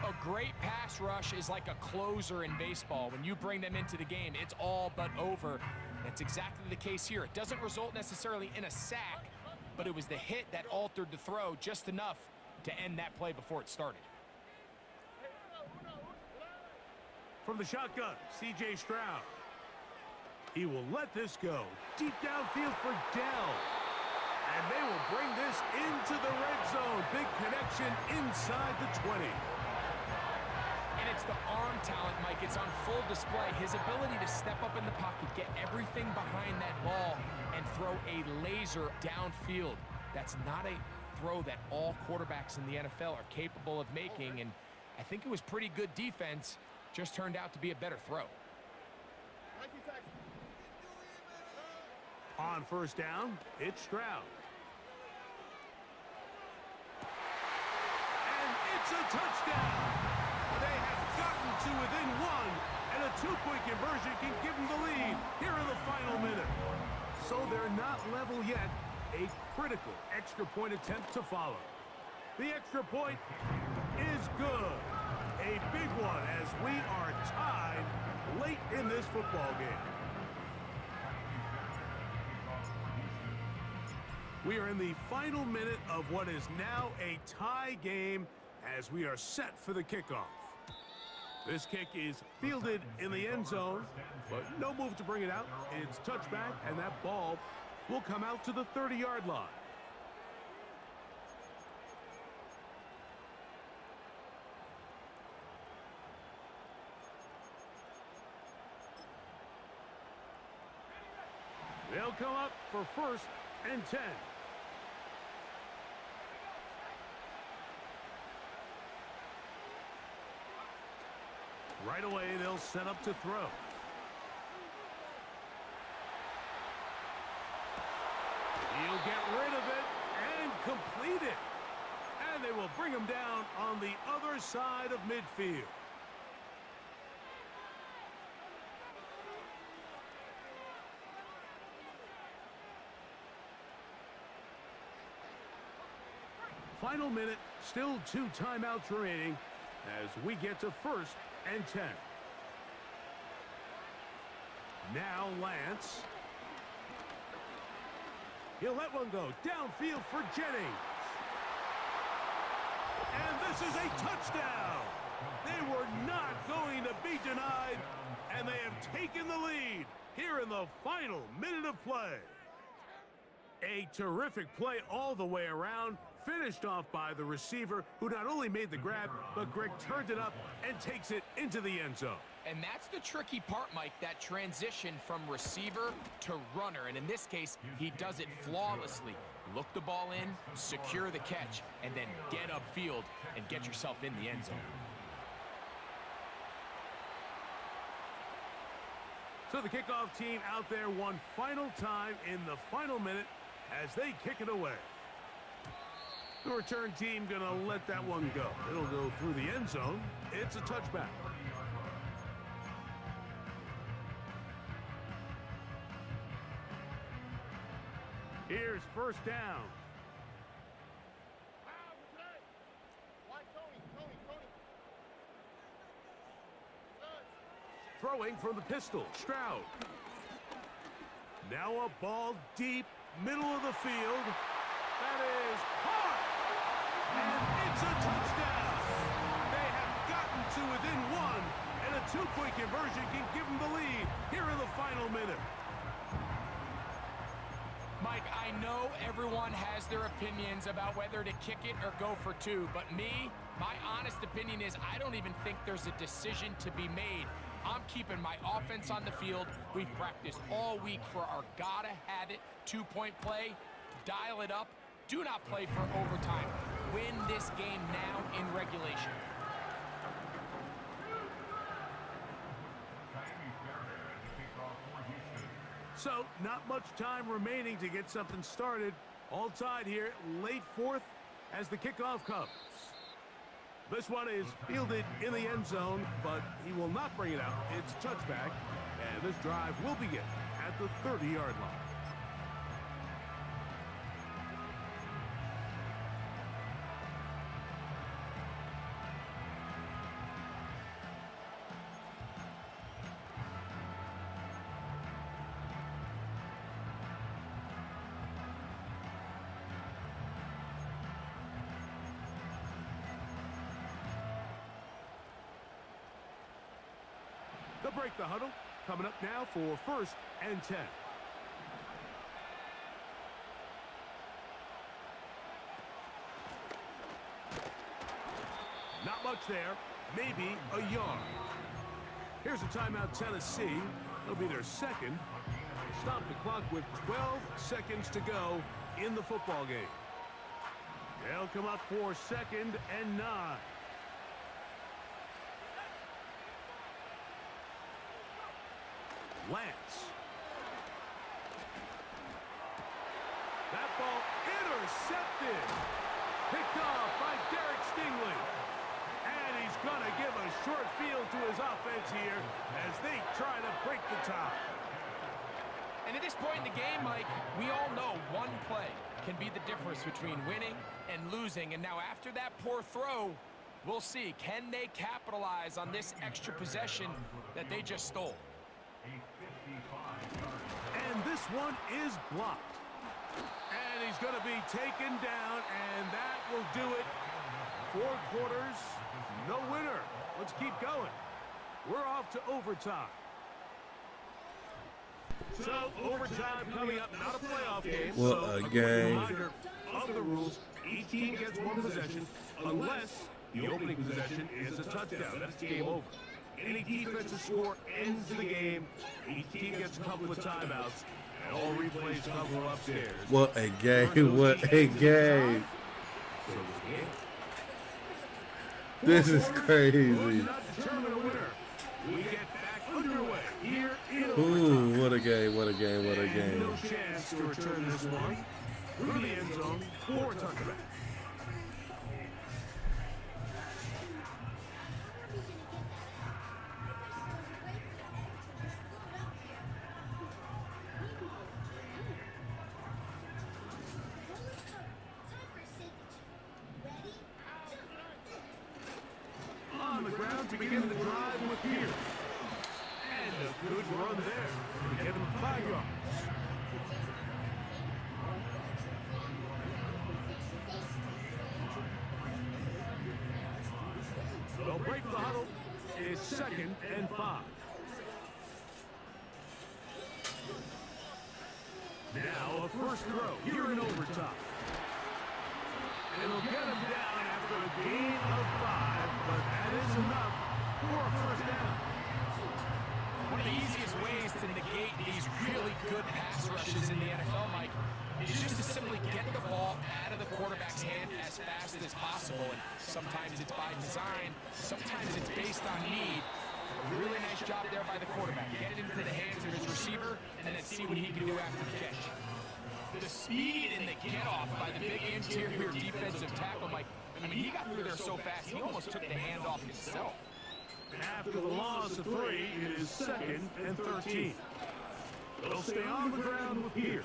A great pass rush is like a closer in baseball. When you bring them into the game, it's all but over. That's exactly the case here. It doesn't result necessarily in a sack, but it was the hit that altered the throw just enough to end that play before it started. From the shotgun, C.J. Stroud. He will let this go. Deep downfield for Dell. And they will bring this into the red zone. Big connection inside the 20. And it's the arm talent, Mike. It's on full display. His ability to step up in the pocket, get everything behind that ball, and throw a laser downfield. That's not a throw that all quarterbacks in the NFL are capable of making. And I think it was pretty good defense. Just turned out to be a better throw. On first down, it's Stroud. And it's a touchdown. They have gotten to within one, and a two-point conversion can give them the lead here in the final minute. So they're not level yet. A critical extra point attempt to follow. The extra point is good. A big one as we are tied late in this football game. We are in the final minute of what is now a tie game as we are set for the kickoff. This kick is fielded in the end zone, but no move to bring it out. It's touchback, and that ball will come out to the 30-yard line. They'll come up for 1st and 10. Right away, they'll set up to throw. He'll get rid of it and complete it. And they will bring him down on the other side of midfield. final minute, still 2 timeouts remaining as we get to 1st and 10. Now Lance. He'll let one go downfield for Jennings. And this is a touchdown. They were not going to be denied, and they have taken the lead here in the final minute of play. A terrific play all the way around, finished off by the receiver, who not only made the grab, but Greg turned it up and takes it into the end zone. And that's the tricky part, Mike, that transition from receiver to runner. And in this case, he does it flawlessly. Look the ball in, secure the catch, and then get upfield and get yourself in the end zone. So the kickoff team out there one final time in the final minute as they kick it away. The return team gonna let that one go. It'll go through the end zone. It's a touchback. Here's 1st down. Throwing from the pistol, Stroud. Now a ball deep, middle of the field. That is caught! And it's a touchdown! They have gotten to within 1, and a 2-point conversion can give them the lead here in the final minute. Mike, I know everyone has their opinions about whether to kick it or go for 2, but my honest opinion is I don't even think there's a decision to be made. I'm keeping my offense on the field. We've practiced all week for our gotta-have-it 2-point play. Dial it up. Do not play for overtime. Win this game now in regulation. So, not much time remaining to get something started. All tied here, late 4th as the kickoff comes. This one is fielded in the end zone, but he will not bring it out. It's a touchback, and this drive will begin at the 30-yard line. They'll break the huddle. Coming up now for 1st and 10. Not much there. Maybe a yard. Here's a timeout, Tennessee. It'll be their second. Stop the clock with 12 seconds to go in the football game. They'll come up for 2nd and 9. Lance. That ball intercepted. Picked off by Derek Stingley. And he's going to give a short field to his offense here as they try to break the tie. And at this point in the game, Mike, we all know one play can be the difference between winning and losing. And now after that poor throw, we'll see, can they capitalize on this extra possession that they just stole? And this one is blocked. And he's going to be taken down, and that will do it. 4 quarters, no winner. Let's keep going. We're off to overtime. So, overtime coming up, not a playoff game. What so, a quick game. reminder of the rules. Each team gets 1 possession unless the opening possession is a touchdown. That's game over. Any defensive score ends the game. Each team gets a couple of timeouts, and all replays come from upstairs. What a game. What a game. This is crazy. Ooh, what a game, what a game, what a game. No chance to return this one through the end zone for a touchback. ground to begin the drive with Pierce. And a good run there to get him 5 yards. They'll break the huddle. It's 2nd and 5. Now a first throw here in overtime. It'll get him down after a gain of 5, but that is enough for a first down. One of the easiest ways to negate these really good pass rushes in the NFL, Mike, is just to simply get the ball out of the quarterback's hand as fast as possible. And sometimes it's by design, sometimes it's based on need. A really nice job there by the quarterback. Get it into the hands of his receiver and then see what he can do after the catch. The speed and the get-off by the big interior defensive tackle, Mike, I mean, he got through there so fast, he almost took the handoff himself. After the loss of 3, it is 2nd and 13. They'll stay on the ground with Pierce.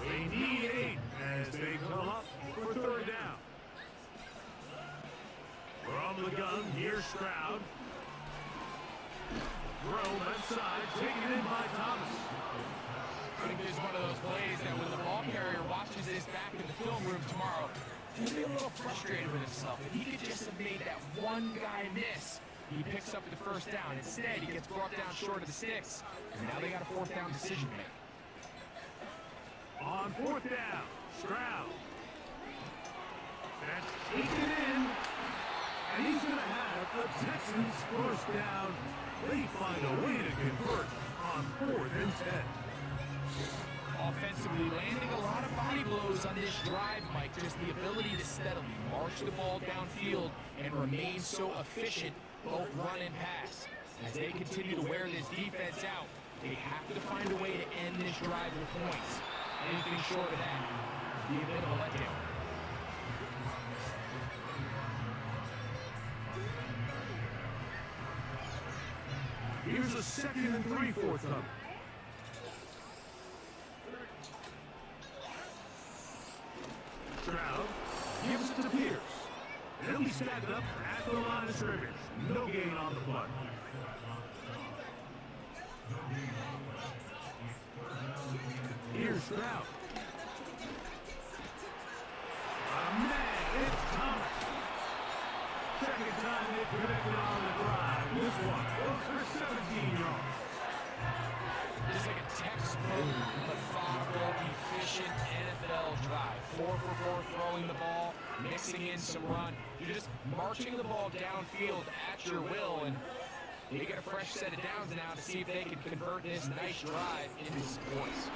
They need 8 as they come up for 3rd down. From the gun, here's Stroud. Throw left side, taken in by Thomas. I think this is one of those plays that when the ball carrier watches this back in the film room tomorrow, he'll be a little frustrated with himself. If he could just have made that one guy miss, he picks up the first down. Instead, he gets brought down short of the sticks, and now they got a 4th down decision to make. On 4th down, Stroud. That's taken in, and he's going to have the Texans first down. They find a way to convert on 4th and 10. Offensively, landing a lot of body blows on this drive, Mike. Just the ability to steadily march the ball downfield and remain so efficient, both run and pass. As they continue to wear this defense out, they have to find a way to end this drive with points. Anything short of that would be a bit of a letdown. Here's a 2nd and 3/4 of it. Stroud gives it to Pierce. He'll be stacked up at the line of scrimmage. No gain on the punt. Here's Stroud. Man, it's Thomas. 2nd time they've connected on the drive. This one goes for 17 yards. This is like a textbook, methodical, efficient NFL drive. 4 for 4 throwing the ball, mixing in some run. You're just marching the ball downfield at your will, and they get a fresh set of downs now to see if they can convert this nice drive into some points.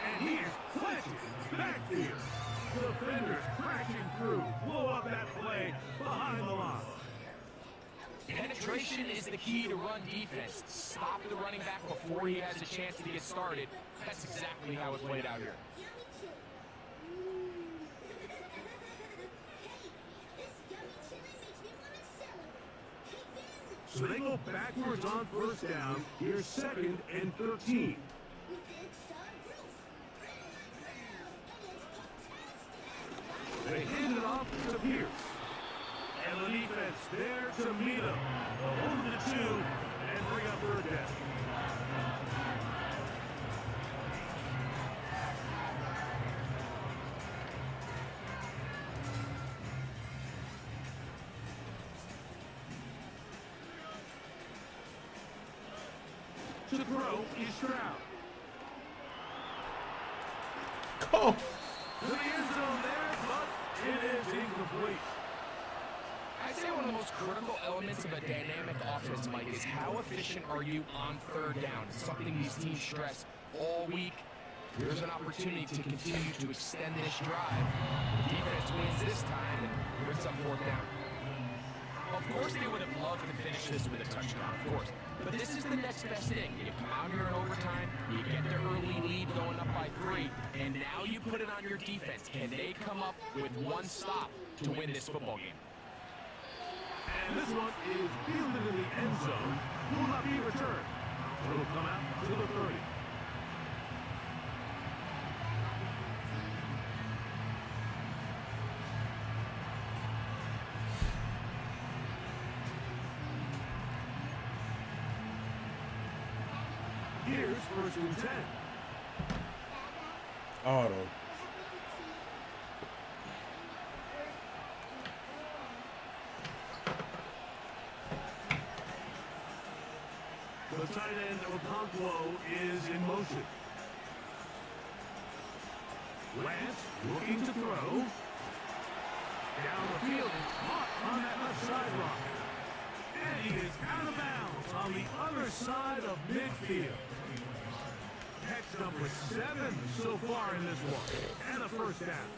And here's planted back here. Defenders crashing through. Blow up that play behind the line. Penetration is the key to run defense. Stop the running back before he has a chance to get started. That's exactly how it played out here. So they go backwards on 1st down. Here's 2nd and 13. They hand it off to Pierce. And the defense there to meet him. They'll hold it to 2 and bring up 3rd down. To throw is Stroud. Oh. To the end zone there, but it is incomplete. I'd say one of the most critical elements of a dynamic offense, Mike, is how efficient are you on 3rd down. It's something these teams stress all week. Here's an opportunity to continue to extend this drive. The defense wins this time and brings up 4th down. Of course they would have loved to finish this with a touchdown, of course. But this is the next best thing. You come out here in overtime, you get the early lead going up by 3, and now you put it on your defense. Can they come up with one stop to win this football game? And this one is fielded in the end zone. Will not to the 30. Here's 1st and 10. Auto. The tight end Okonkwo is in motion. Lance looking to throw. Down the field, caught on that left sideline. And he is out of bounds on the other side of midfield. Catch number 7 so far in this one. And a first down.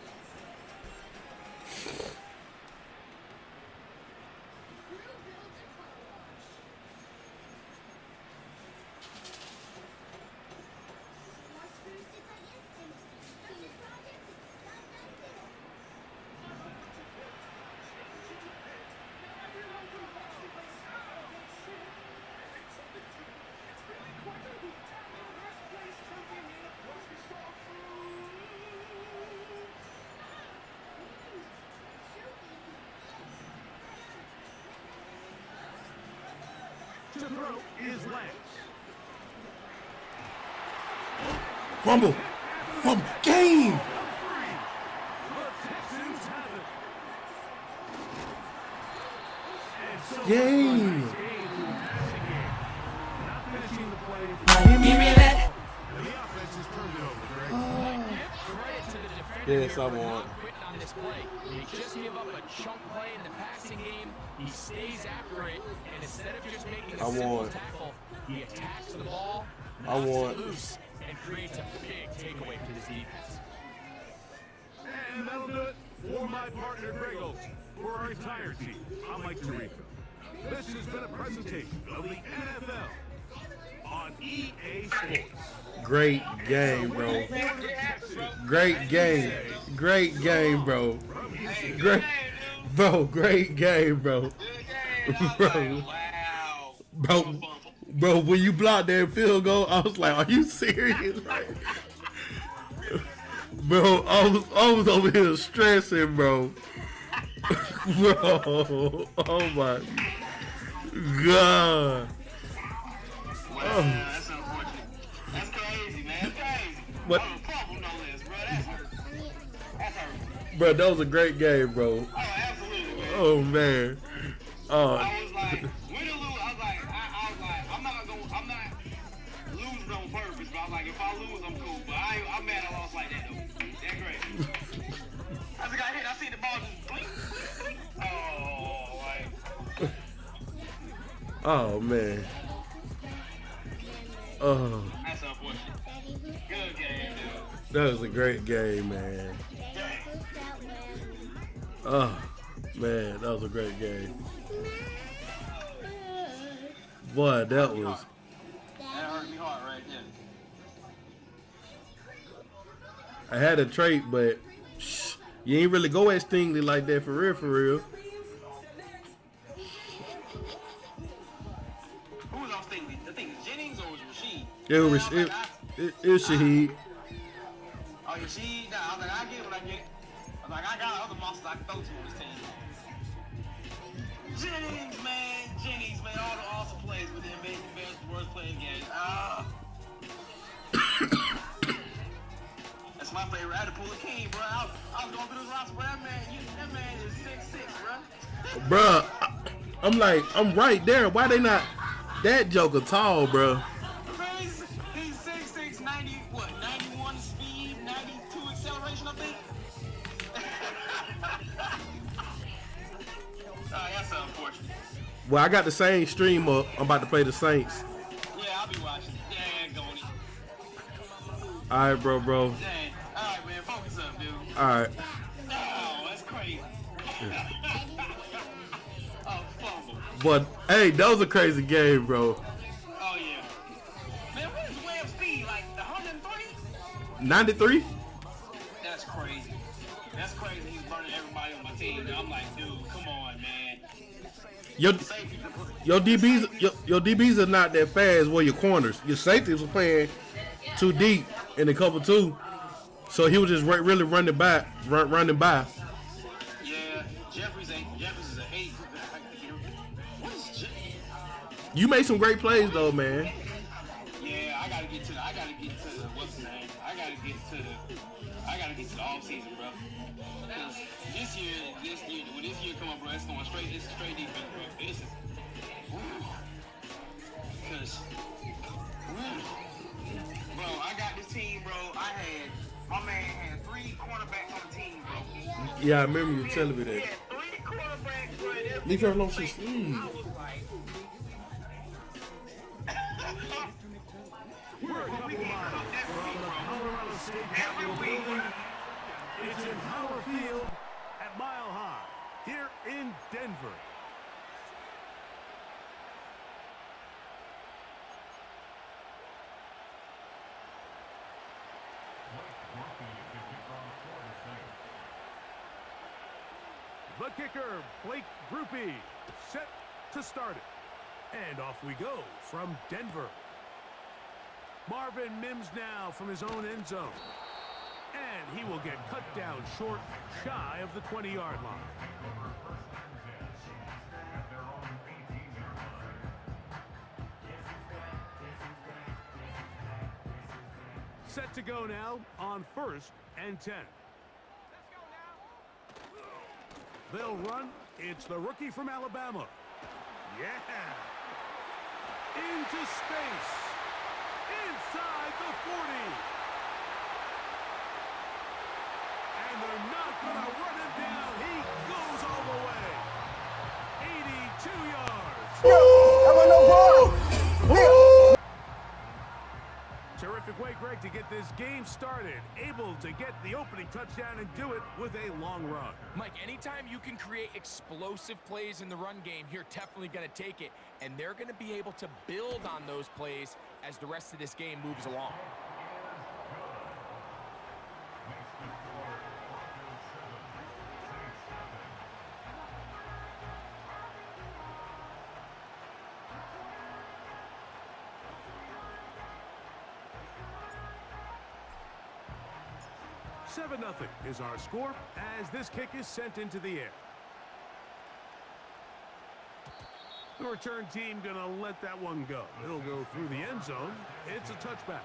To throw is Lance. Fumble. Fumble. Game. The Texans have it. And so Game. Not finishing the play. Give me that. And the offense has turned it over, Greg. Credit to the defender Yes, here I for want. not quitting on this play. He just gave up a chunk play in the passing game. He stays after it, and instead of just making a I simple want. tackle, he attacks the ball, I knocks want. it loose, and creates a big takeaway for this defense. And that'll do it for my partner, Greg Olson. For our entire team, I'm Mike Tirico. This has been a presentation of the NFL on EA Sports. Great game, bro. Great game. Great game, bro. Great. Bro, great game, bro. Bro. Bro, when you blocked that field goal, I was like, are you serious? Right? Bro, I was over here stressing, bro. Bro, oh my God. Wow, that's unfortunate. That's crazy, man. That's crazy. What? Oh, problem no less, bro. That's hurt. Bro, that was a great game, bro. Oh, absolutely, man. Oh, man. Oh, I was like, win or lose, I was like, I'm not losing on purpose, but I was like, if I lose, I'm cool. But I'm mad I lost like that, though. That great. I just got hit. I seen the ball just blink, blink, blink. Oh, like. oh, man. Oh, That's unfortunate. Good game, dude. that was a great game, man. Dang. Oh, man, that was a great game. Boy, that was. That hurt me hard right there. I had a trait, but you ain't really go at Stingley like that for real, for real. Who was on Stingley? I think it's Jennings or was Rasheed? It was Shaheed. Oh, Rasheed? Nah, I was like, I get what I get. I was like, I got other monsters I can throw to on this team. Jennings, man, all the awesome plays with him, made the best, worst playing game. That's my favorite. I had to pull a king, bro. I was going through this roster, bro. That man is 6'6", bro. Bruh, I'm like, I'm right there. Why they not that joker tall, bruh? He's 6'6", 90, what, 91 speed, 92 acceleration, I think? That's unfortunate. Well, I got the same stream up. I'm about to play the Saints. Yeah, I'll be watching. Yeah, Goni. All right, bro. Dang. All right, man. Focus up, dude. All right. Oh, that's crazy. Oh, fumble. But, hey, that was a crazy game, bro. Oh, yeah. Man, what is Webb's speed? Like 103? 93? That's crazy. That's crazy. He's burning everybody on my team. I'm like, dude, come on, man. Your, Safety, your DBs are not that fast. Where your corners, your safeties were playing too deep in the cover two, so he was just really running by. Yeah, Jeffries is an 8. What is Jeff? You made some great plays though, man. Yeah, I gotta get to the what's the name? I gotta get to the off season, bro. Because this year, when this year come up, bro, it's straight defense, bro. This is, because, bro, I got this team, bro. My man had 3 cornerbacks on the team, bro. Yeah, I remember you telling me He that. had 3 cornerbacks, bro. Leave her alone, she's I was like, We're a couple miles from the Colorado State Capitol building. It's in Howard Field at Mile High here in Denver. The kicker, Blake Grupe, set to start it. And off we go from Denver. Marvin Mims now from his own end zone. And he will get cut down short, shy of the 20-yard line. Set to go now on 1st and 10. They'll run. It's the rookie from Alabama. Yeah. Into space. Inside the 40. And they're not going to run him down. He goes all the way. 82 yards. Terrific way, Greg, to get this game started. Able to get the opening touchdown and do it with a long run. Mike, anytime you can create explosive plays in the run game, you're definitely going to take it. And they're going to be able to build on those plays as the rest of this game moves along. Seven 0 is our score as this kick is sent into the air. The return team gonna let that one go. It'll go through the end zone. It's a touchback.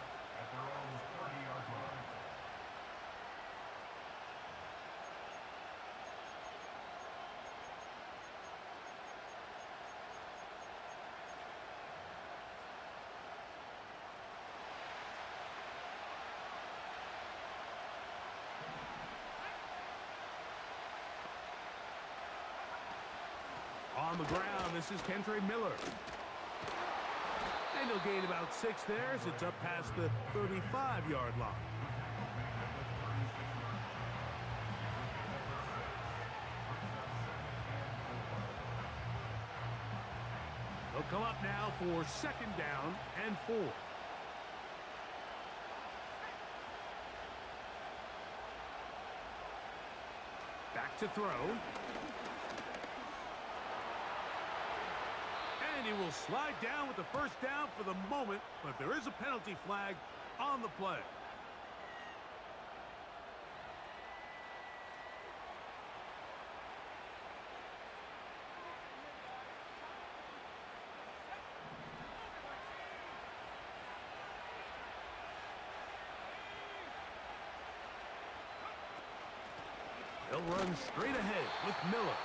On the ground, this is Kendre Miller. And he'll gain about 6 there as it's up past the 35-yard line. They'll come up now for 2nd down and 4. Back to throw. And he will slide down with the 1st down for the moment, but there is a penalty flag on the play. They'll run straight ahead with Miller.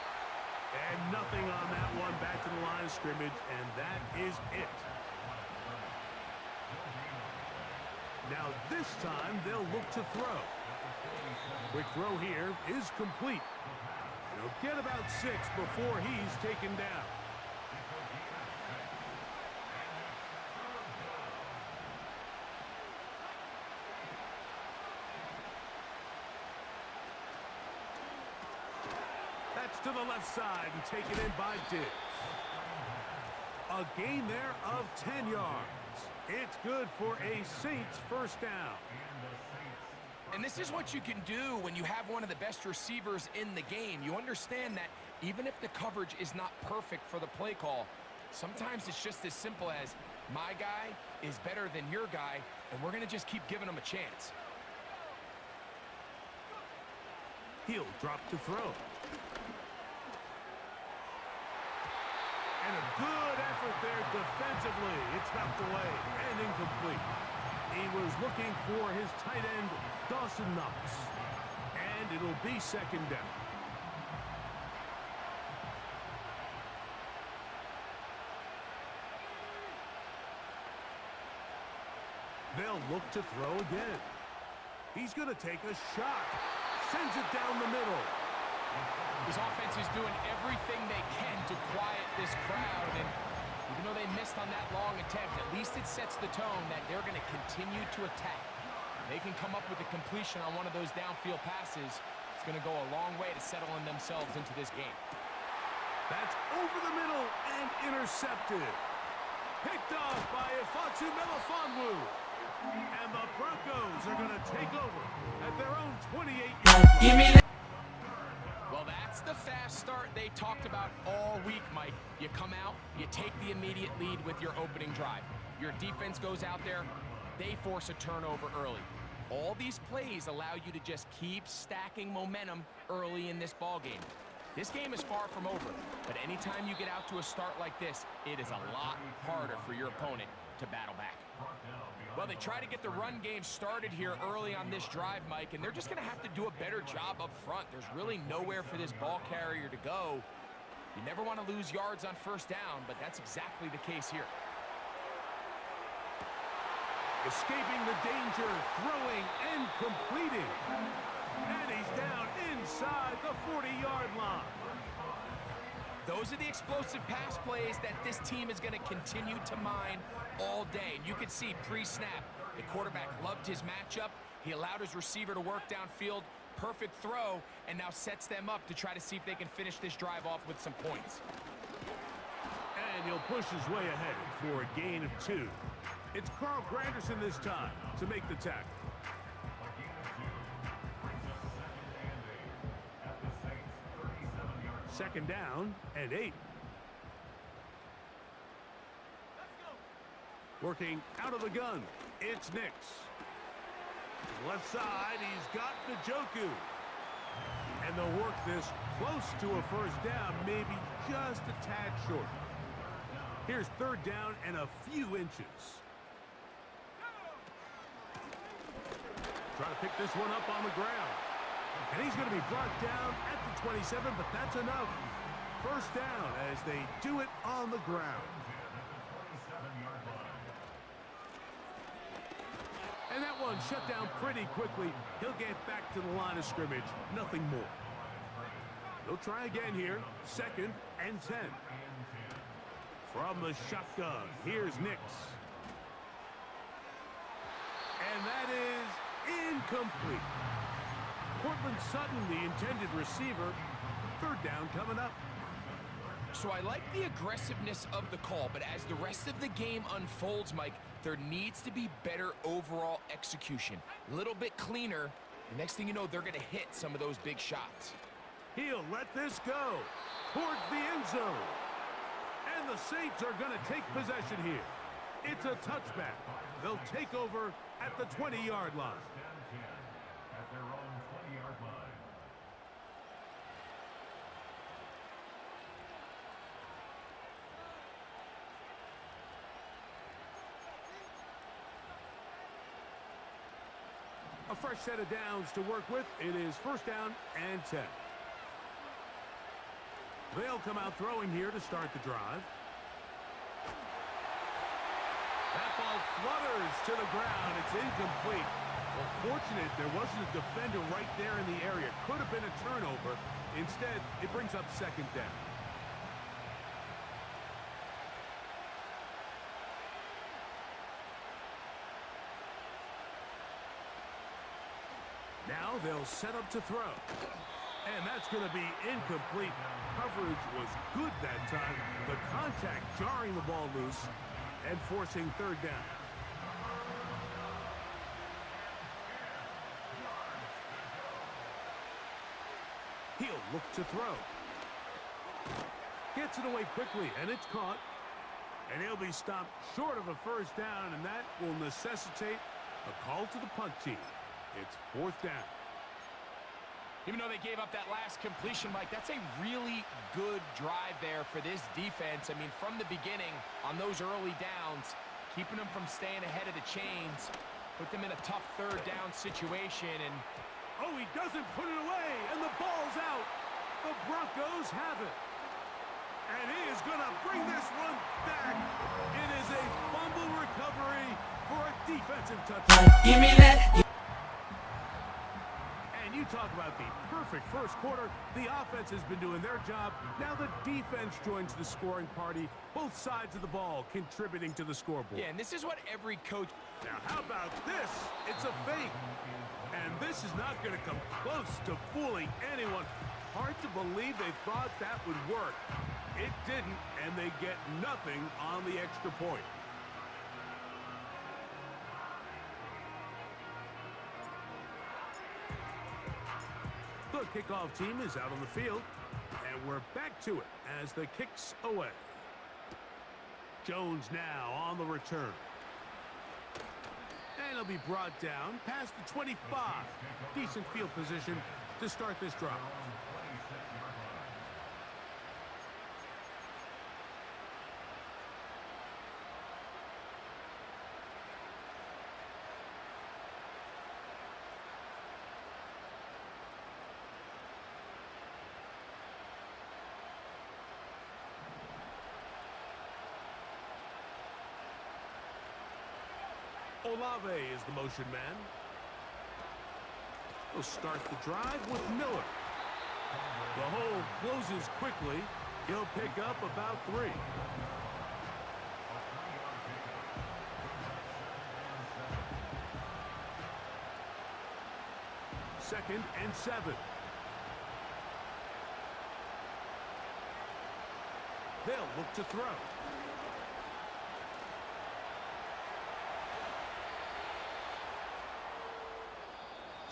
And nothing on that one, back to the line of scrimmage, and that is it. Now this time they'll look to throw. Quick throw here is complete. He'll get about 6 before he's taken down. To the left side and taken in by Diggs. A gain there of 10 yards. It's good for a Saints 1st down. And this is what you can do when you have one of the best receivers in the game. You understand that even if the coverage is not perfect for the play call, Sometimes it's just as simple as my guy is better than your guy, and we're going to just keep giving him a chance. He'll drop to throw. And a good effort there defensively. It's knocked away and incomplete. He was looking for his tight end, Dawson Knox. And it'll be second down. They'll look to throw again. He's going to take a shot. Sends it down the middle. This offense is doing everything they can to quiet this crowd, and even though they missed on that long attempt, at least it sets the tone that they're going to continue to attack. If they can come up with a completion on one of those downfield passes, it's going to go a long way to settling themselves into this game. That's over the middle and intercepted. Picked off by Ifeatu Melifonwu. And the Broncos are going to take over at their own 28-yard line. Give me that. Well, that's the fast start they talked about all week, Mike. You come out, you take the immediate lead with your opening drive. Your defense goes out there, they force a turnover early. All these plays allow you to just keep stacking momentum early in this ball game. This game is far from over, but anytime you get out to a start like this, it is a lot harder for your opponent to battle back. Well, they try to get the run game started here early on this drive, Mike, and they're just going to have to do a better job up front. There's really nowhere for this ball carrier to go. You never want to lose yards on first down, but that's exactly the case here. Escaping the danger, throwing and completing. And he's down inside the 40-yard line. Those are the explosive pass plays that this team is going to continue to mine all day. And you can see pre-snap, the quarterback loved his matchup. He allowed his receiver to work downfield, perfect throw, and now sets them up to try to see if they can finish this drive off with some points. And he'll push his way ahead for a gain of 2. It's Carl Granderson this time to make the tackle. Second down and 8. Working out of the gun, it's Nix. Left side, he's got Njoku. And they'll work this close to a first down, maybe just a tad short. Here's third down and a few inches. Try to pick this one up on the ground. And he's going to be brought down at the 27, but that's enough. First down as they do it on the ground. And that one shut down pretty quickly. He'll get back to the line of scrimmage. Nothing more. They'll try again here. Second and 10. From the shotgun, here's Nix. And that is incomplete. Cortland Sutton, the intended receiver. Third down coming up. So I like the aggressiveness of the call, but as the rest of the game unfolds, Mike, there needs to be better overall execution. A little bit cleaner. The next thing you know, they're going to hit some of those big shots. He'll let this go towards the end zone. And the Saints are going to take possession here. It's a touchback. They'll take over at the 20-yard line. At their own 20-yard line. A fresh set of downs to work with. It is first down and 10. They'll come out throwing here to start the drive. That ball flutters to the ground. It's incomplete. Well, fortunate there wasn't a defender right there in the area. Could have been a turnover. Instead, it brings up second down. Now they'll set up to throw. And that's going to be incomplete. Coverage was good that time. The contact jarring the ball loose and forcing third down. He'll look to throw. Gets it away quickly, and it's caught. And he'll be stopped short of a first down, and that will necessitate a call to the punt team. It's 4th down. Even though they gave up that last completion, Mike, that's a really good drive there for this defense. I mean, from the beginning, on those early downs, keeping them from staying ahead of the chains, put them in a tough 3rd down situation, and oh, he doesn't put it away, and the ball's out. The Broncos have it. And he is going to bring this one back. It is a fumble recovery for a defensive touchdown. Give me that. And you talk about the perfect first quarter. The offense has been doing their job. Now the defense joins the scoring party. Both sides of the ball contributing to the scoreboard. yeah, and this is what every coach... Now, how about this? It's a fake. And this is not going to come close to fooling anyone. Hard to believe they thought that would work. It didn't, and they get nothing on the extra point. The kickoff team is out on the field, and we're back to it as the kick's away. Jones now on the return. And he'll be brought down past the 25. Decent field position to start this drive. Olave is the motion man. He'll start the drive with Miller. The hole closes quickly. He'll pick up about 3. Second and 7. They'll look to throw.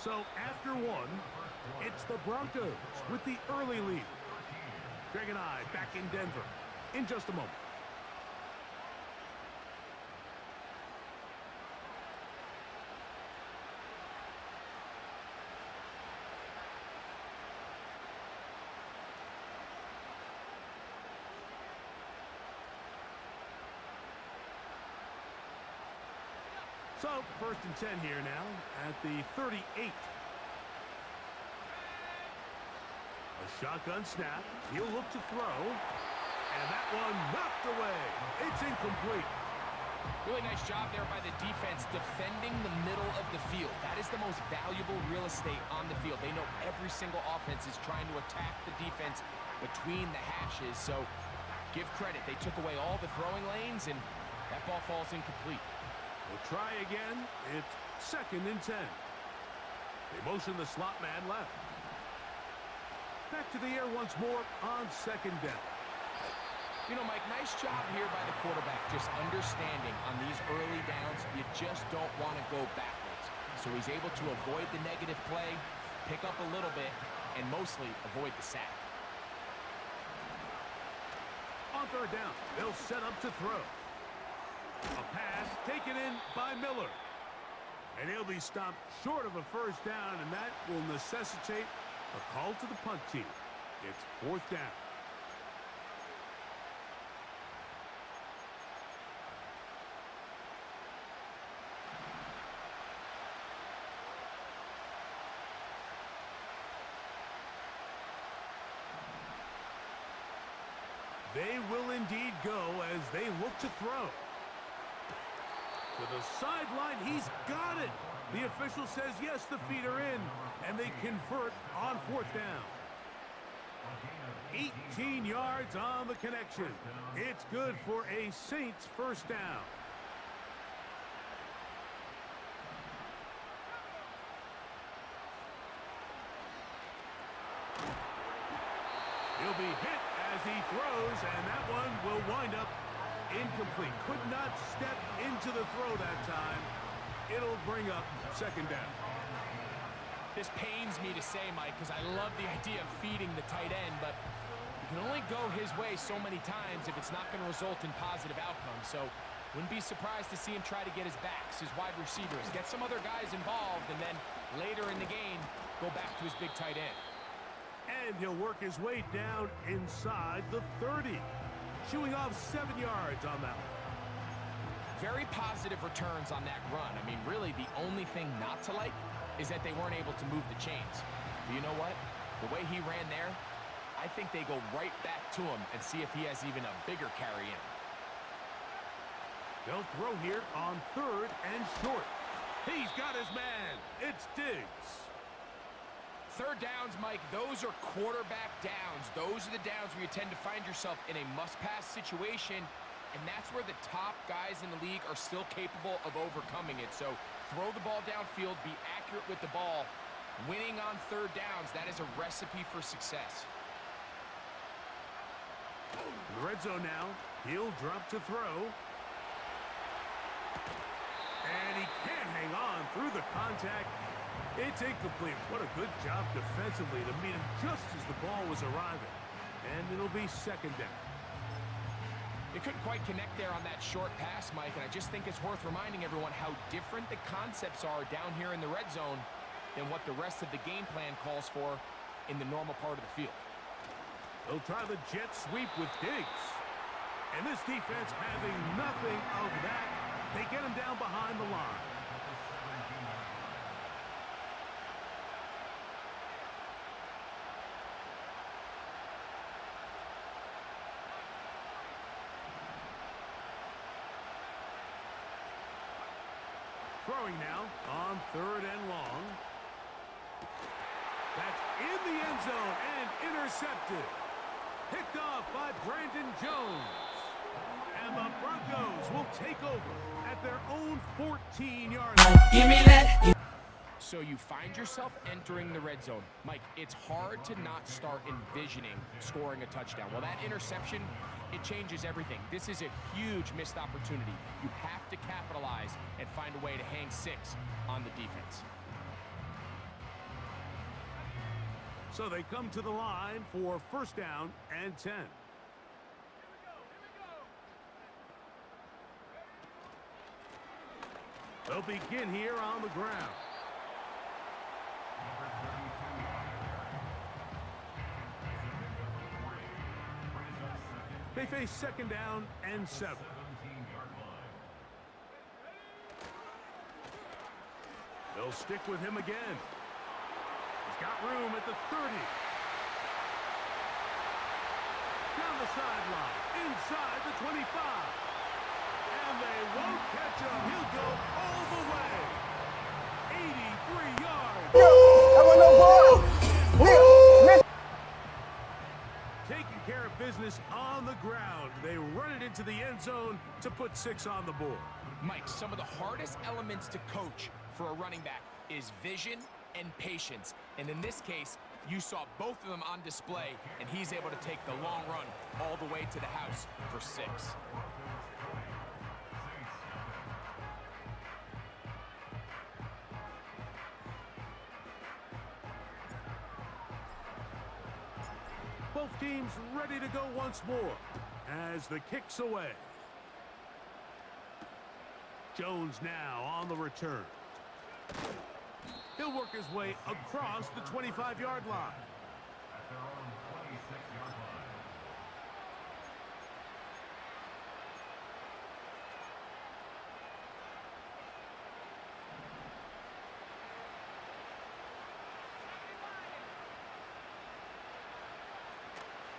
So after 1, it's the Broncos with the early lead. Greg and I back in Denver in just a moment. So, 1st and 10 here now at the 38. A shotgun snap. He'll look to throw. And that one knocked away. It's incomplete. Really nice job there by the defense defending the middle of the field. That is the most valuable real estate on the field. They know every single offense is trying to attack the defense between the hashes. So, give credit. They took away all the throwing lanes, and that ball falls incomplete. We'll try again. It's 2nd and 10. They motion the slot man left. Back to the air once more on 2nd down. You know, Mike, nice job here by the quarterback, just understanding on these early downs, you just don't want to go backwards. So he's able to avoid the negative play, pick up a little bit, and mostly avoid the sack. On 3rd down, they'll set up to throw. A pass taken in by Miller. And he'll be stopped short of a first down, and that will necessitate a call to the punt team. It's 4th down. They will indeed go as they look to throw. To the sideline, he's got it. The official says yes, the feet are in, and they convert on 4th down. 18 yards on the connection. It's good for a Saints first down. He'll be hit as he throws, and that one will wind up incomplete. Could not step into the throw that time. It'll bring up 2nd down. This pains me to say, Mike, because I love the idea of feeding the tight end, but It can only go his way so many times if it's not going to result in positive outcomes. So wouldn't be surprised to see him try to get his backs, his wide receivers, get some other guys involved, and then later in the game, go back to his big tight end. And he'll work his way down inside the 30. Shooing off 7 yards on that one. Very positive returns on that run. I mean, really, the only thing not to like is that they weren't able to move the chains. But you know what? The way he ran there, I think they go right back to him and see if he has even a bigger carry in. They'll throw here on 3rd and short. He's got his man. It's Diggs. 3rd downs, Mike, those are quarterback downs. Those are the downs where you tend to find yourself in a must-pass situation, and that's where the top guys in the league are still capable of overcoming it. So throw the ball downfield, be accurate with the ball. Winning on 3rd downs, that is a recipe for success. In the red zone now. He'll drop to throw. And he can't hang on through the contact. It's incomplete. What a good job defensively to meet him just as the ball was arriving. And it'll be 2nd down. They couldn't quite connect there on that short pass, Mike, and I just think it's worth reminding everyone how different the concepts are down here in the red zone than what the rest of the game plan calls for in the normal part of the field. They'll try the jet sweep with Diggs. And this defense having nothing of that. They get him down behind the line. Throwing now on 3rd and long. That's in the end zone and intercepted. Picked off by Brandon Jones. And the Broncos will take over at their own 14-yard line. Give me that. So you find yourself entering the red zone. Mike, it's hard to not start envisioning scoring a touchdown. Well, that interception, it changes everything. This is a huge missed opportunity. You have to capitalize and find a way to hang 6 on the defense. So they come to the line for 1st down and 10. They'll begin here on the ground. They face 2nd down and 7. They'll stick with him again. He's got room at the 30. Down the sideline, inside the 25. And they won't catch him. He'll go all the way. 83 yards. Taking care of business on the ground. They run it into the end zone to put 6 on the board. Mike, some of the hardest elements to coach for a running back is vision and patience. And in this case, you saw both of them on display, and he's able to take the long run all the way to the house for 6. Both teams ready to go once more as the kick's away. Jones now on the return. He'll work his way across the 25-yard line. At their own 26-yard line.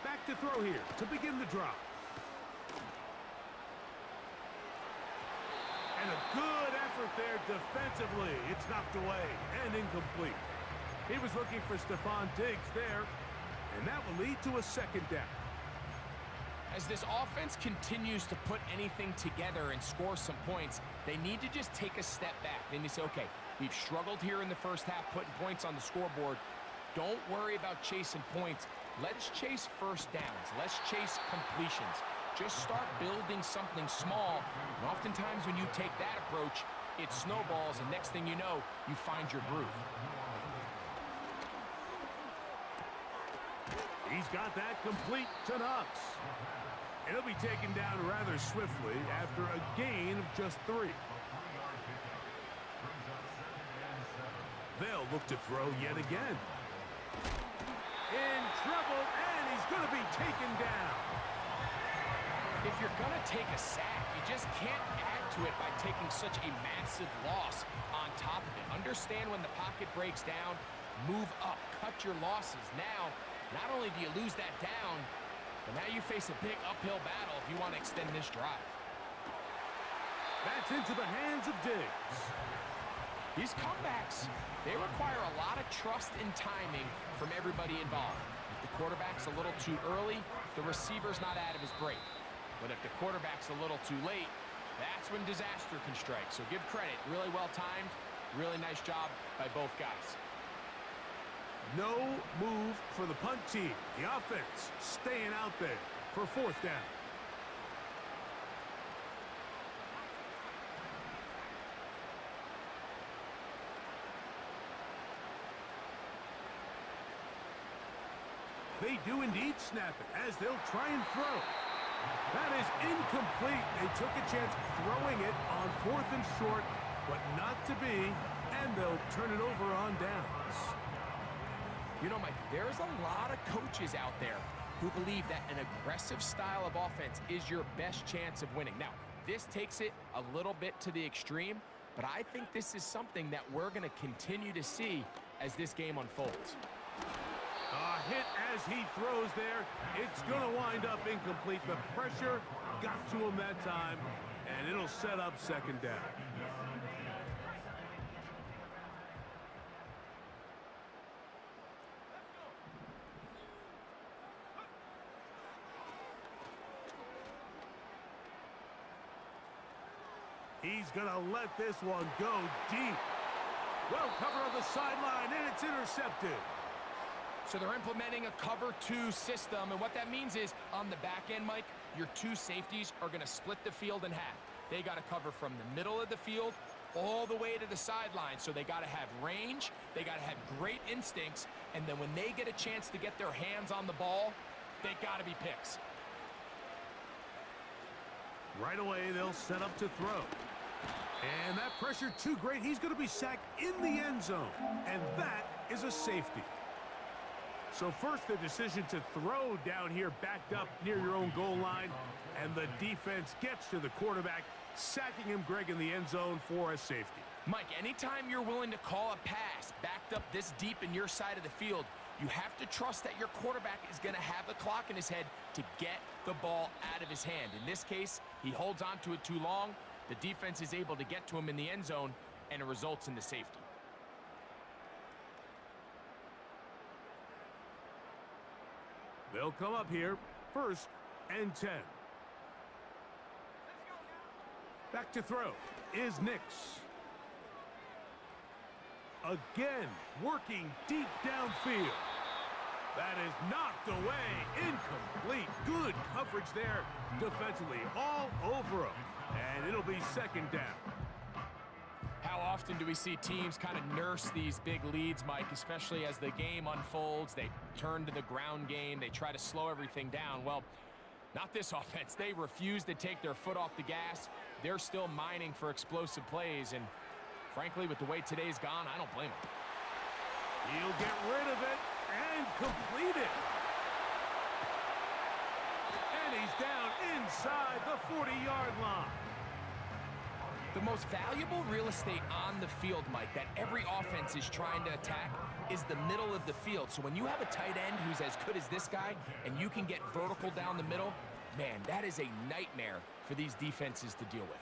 Back to throw here to begin the drive. And a good effort there defensively. It's knocked away and incomplete. He was looking for Stephon Diggs there, and that will lead to a 2nd down. As this offense continues to put anything together and score some points, they need to just take a step back. Then you say, okay, we've struggled here in the first half putting points on the scoreboard. Don't worry about chasing points. Let's chase 1st downs. Let's chase completions. Just start building something small. And oftentimes when you take that approach, it snowballs, and next thing you know, you find your groove. He's got that complete to Knox. And he'll be taken down rather swiftly after a gain of just 3. They'll look to throw yet again. In trouble, and he's going to be taken down. If you're going to take a sack, you just can't add to it by taking such a massive loss on top of it. Understand when the pocket breaks down, move up, cut your losses. Now, not only do you lose that down, but now you face a big uphill battle if you want to extend this drive. That's into the hands of Diggs. These comebacks, they require a lot of trust and timing from everybody involved. If the quarterback's a little too early, the receiver's not out of his break. But if the quarterback's a little too late, that's when disaster can strike. So give credit, really well timed, really nice job by both guys. No move for the punt team. The offense staying out there for 4th down. They do indeed snap it as they'll try and throw. That is incomplete. They took a chance throwing it on 4th and short, but not to be, and they'll turn it over on downs. You know, Mike, there's a lot of coaches out there who believe that an aggressive style of offense is your best chance of winning. Now, this takes it a little bit to the extreme, but I think this is something that we're going to continue to see as this game unfolds. A hit as he throws there. It's going to wind up incomplete. The pressure got to him that time, and it'll set up 2nd down. He's going to let this one go deep. Well covered on the sideline, and it's intercepted. So they're implementing a cover 2 system, and what that means is on the back end, Mike, your 2 safeties are going to split the field in half. They got to cover from the middle of the field all the way to the sideline. So they got to have range, they got to have great instincts, and then when they get a chance to get their hands on the ball, they got to be picks. Right away, they'll set up to throw. And that pressure too great. He's going to be sacked in the end zone, and that is a safety. So first, the decision to throw down here backed up near your own goal line, and the defense gets to the quarterback, sacking him, Greg, in the end zone for a safety. Mike, anytime you're willing to call a pass backed up this deep in your side of the field, you have to trust that your quarterback is going to have the clock in his head to get the ball out of his hand. In this case, he holds on to it too long. The defense is able to get to him in the end zone, and it results in the safety. They'll come up here, 1st and 10. Back to throw is Nix. Again, working deep downfield. That is knocked away, incomplete. Good coverage there defensively, all over him. And it'll be 2nd down. How often do we see teams kind of nurse these big leads, Mike, especially as the game unfolds? They turn to the ground game. They try to slow everything down. Well, not this offense. They refuse to take their foot off the gas. They're still mining for explosive plays. And frankly, with the way today's gone, I don't blame them. He'll get rid of it and complete it. And he's down inside the 40-yard line. The most valuable real estate on the field, Mike, that every offense is trying to attack is the middle of the field. So when you have a tight end who's as good as this guy and you can get vertical down the middle, man, that is a nightmare for these defenses to deal with.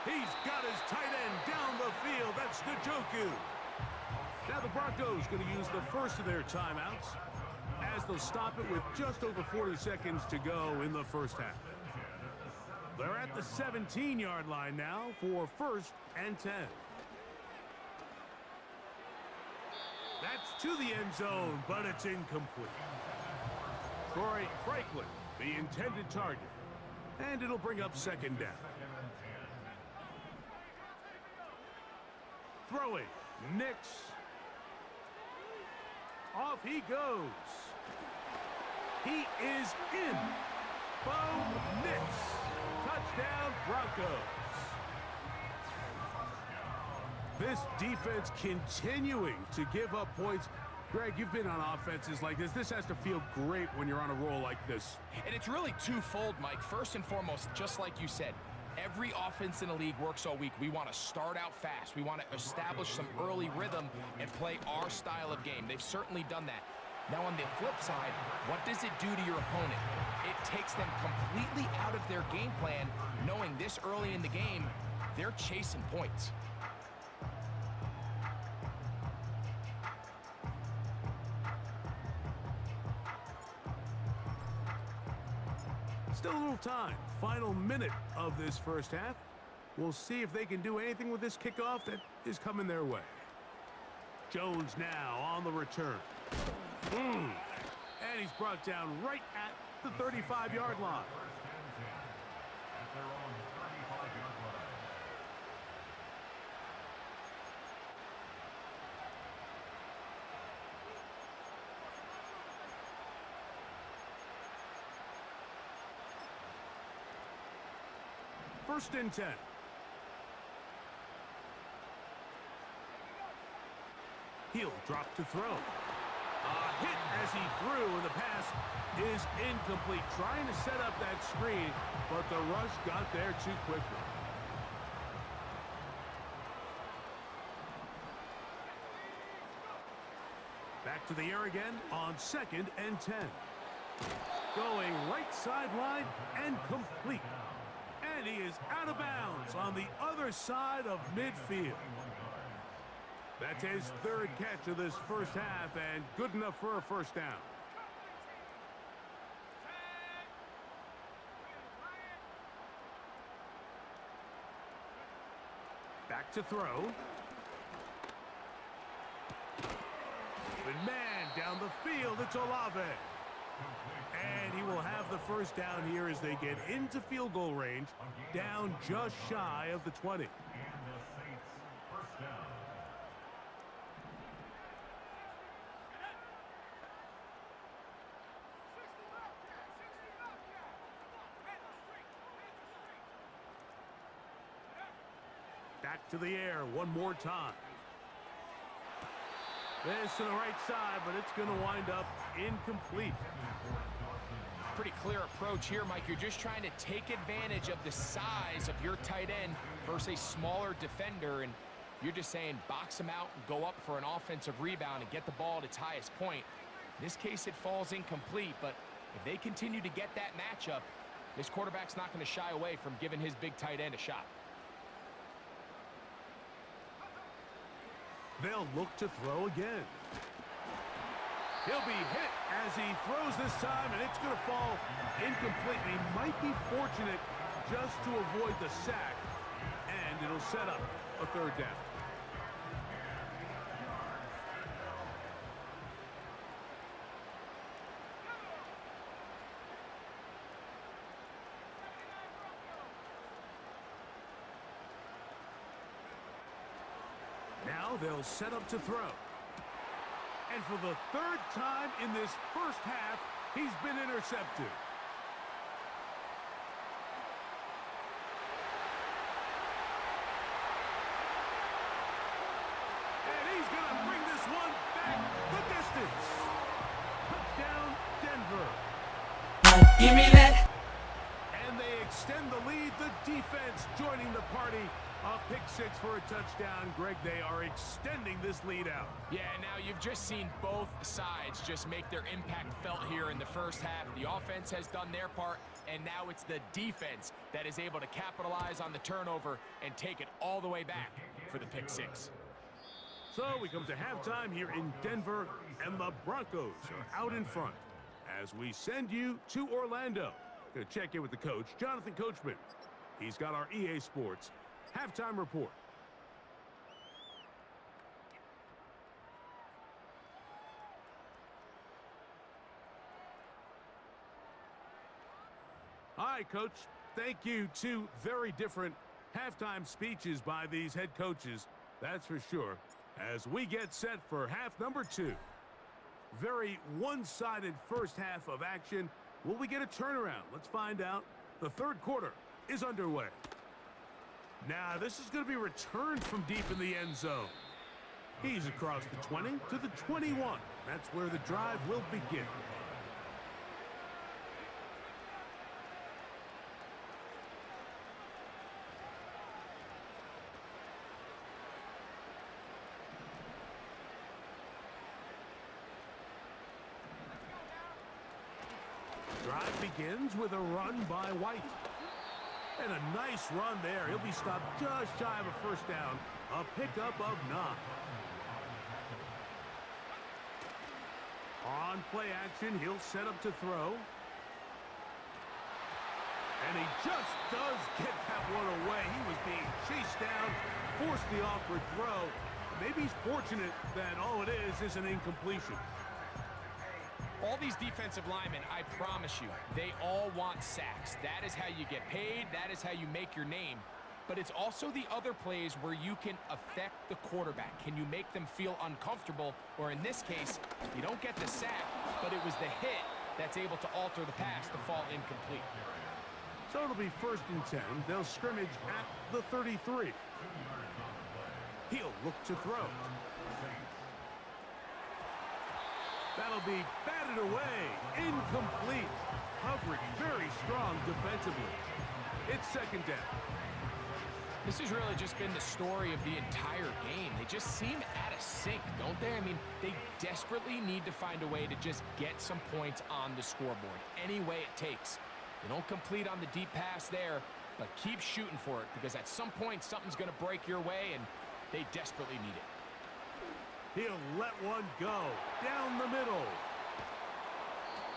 He's got his tight end down the field. That's Njoku. Now the Broncos going to use the first of their timeouts as they'll stop it with just over 40 seconds to go in the first half. They're at the 17-yard line now for 1st and 10. That's to the end zone, but it's incomplete. Troy Franklin, the intended target. And it'll bring up 2nd down. Throwing, Nix. Off he goes. He is in. Bo Nix. Touchdown, Broncos. This defense continuing to give up points. Greg, you've been on offenses like this. This has to feel great when you're on a roll like this. And it's really twofold, Mike. First and foremost, just like you said, every offense in the league works all week. We want to start out fast. We want to establish some early rhythm and play our style of game. They've certainly done that. Now, on the flip side, what does it do to your opponent? It takes them completely out of their game plan, knowing this early in the game, they're chasing points. Still a little time. Final minute of this first half. We'll see if they can do anything with this kickoff that is coming their way. Jones now on the return. And he's brought down right at the 35-yard line. At their own 35-yard line. First and 10. He'll drop to throw. A hit as he threw, and the pass is incomplete. Trying to set up that screen, but the rush got there too quickly. Back to the air again on 2nd and 10. Going right sideline and complete. And he is out of bounds on the other side of midfield. That's his third catch of this first half, and good enough for a first down. Back to throw. Open man down the field. It's Olave. And he will have the first down here as they get into field goal range, down just shy of the 20. And the Saints first down. Back to the air one more time. This to the right side, but it's going to wind up incomplete. Pretty clear approach here, Mike. You're just trying to take advantage of the size of your tight end versus a smaller defender, and you're just saying box him out and go up for an offensive rebound and get the ball at its highest point. In this case, it falls incomplete, but if they continue to get that matchup, this quarterback's not going to shy away from giving his big tight end a shot. They'll look to throw again. He'll be hit as he throws this time, and it's going to fall incomplete. He might be fortunate just to avoid the sack, and it'll set up a third down. Now they'll set up to throw. And for the third time in this first half, he's been intercepted. And he's going to bring this one back the distance. Touchdown, Denver. Give me that. And they extend the lead. The defense joining the party. A pick six for a touchdown. Greg, they are extending this lead out. Yeah, now you've just seen both sides just make their impact felt here in the first half. The offense has done their part, and now it's the defense that is able to capitalize on the turnover and take it all the way back for the pick six. So we come to halftime here in Denver, and the Broncos are out in front as we send you to Orlando. Gonna check in with the coach, Jonathan Coachman. He's got our EA Sports halftime report. All right, Coach. Thank you. Two very different halftime speeches by these head coaches, that's for sure, as we get set for half number two. Very one-sided first half of action. Will we get a turnaround? Let's find out. The third quarter is underway. Now, this is going to be returned from deep in the end zone. He's across the 20 to the 21. That's where the drive will begin. Drive begins with a run by White. And a nice run there. He'll be stopped just shy of a first down. A pickup of 9. On play action, he'll set up to throw. And he just does get that one away. He was being chased down, forced the awkward throw. Maybe he's fortunate that all it is an incompletion. All these defensive linemen, I promise you, they all want sacks. That is how you get paid. That is how you make your name. But it's also the other plays where you can affect the quarterback. Can you make them feel uncomfortable? Or in this case, you don't get the sack, but it was the hit that's able to alter the pass to fall incomplete. So it'll be 1st and 10. They'll scrimmage at the 33. He'll look to throw. That'll be batted away. Incomplete. Coverage very strong defensively. It's 2nd down. This has really just been the story of the entire game. They just seem out of sync, don't they? I mean, they desperately need to find a way to just get some points on the scoreboard, any way it takes. They don't complete on the deep pass there, but keep shooting for it, because at some point, something's going to break your way, and they desperately need it. He'll let one go down the middle.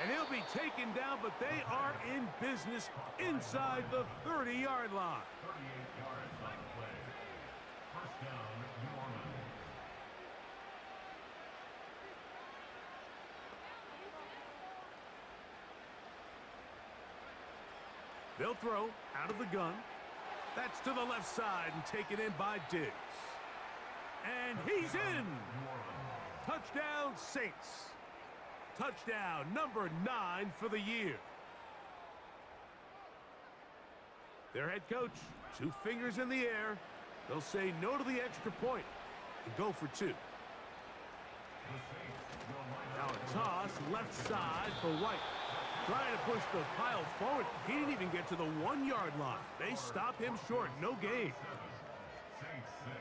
And he'll be taken down, but they are in business inside the 30-yard line. 38 yards on the play. First down, New Orleans. They'll throw out of the gun. That's to the left side and taken in by Diggs. And he's in. Touchdown, Saints. Touchdown number 9 for the year. Their head coach, 2 fingers in the air. They'll say no to the extra point and go for 2. Now a toss left side for White. Trying to push the pile forward. He didn't even get to the 1-yard line. They stop him short. No gain. Saints 6.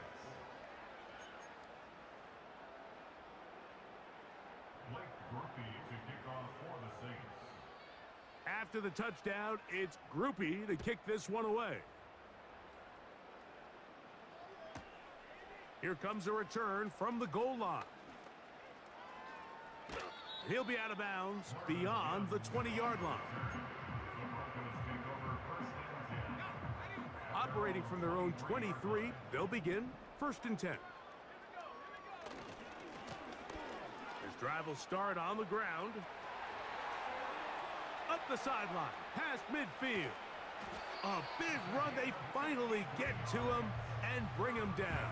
Blake Grupe to kick off for the Saints. After the touchdown, it's Grupe to kick this one away. Here comes a return from the goal line. He'll be out of bounds beyond the 20-yard line. Operating from their own 23, they'll begin 1st and 10. This drive will start on the ground. Up the sideline, past midfield. A big run. They finally get to him and bring him down.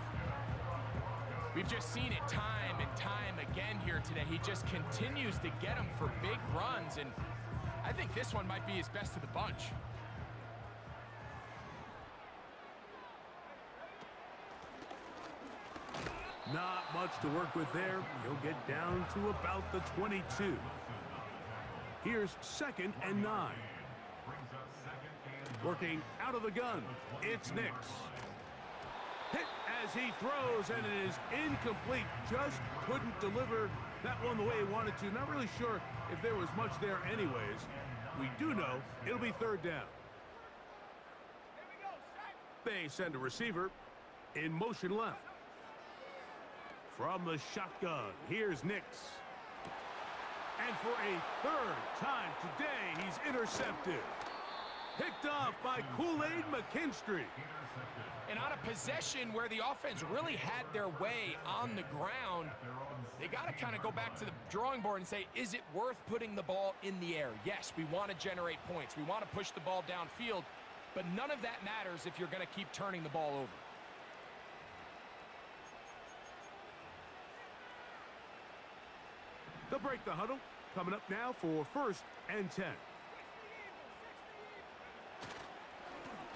We've just seen it time and time again here today. He just continues to get them for big runs, and I think this one might be his best of the bunch. Not much to work with there. He'll get down to about the 22. Here's 2nd and 9. Working out of the gun, it's Nix. Hit as he throws, and it is incomplete. Just couldn't deliver that one the way he wanted to. Not really sure if there was much there anyways. We do know it'll be 3rd down. They send a receiver in motion left. From the shotgun, here's Nix. And for a 3rd time today, he's intercepted. Picked off by Kool-Aid McKinstry. And on a possession where the offense really had their way on the ground, they got to kind of go back to the drawing board and say, is it worth putting the ball in the air? Yes, we want to generate points. We want to push the ball downfield, but none of that matters if you're going to keep turning the ball over. The break the huddle. Coming up now for 1st and 10.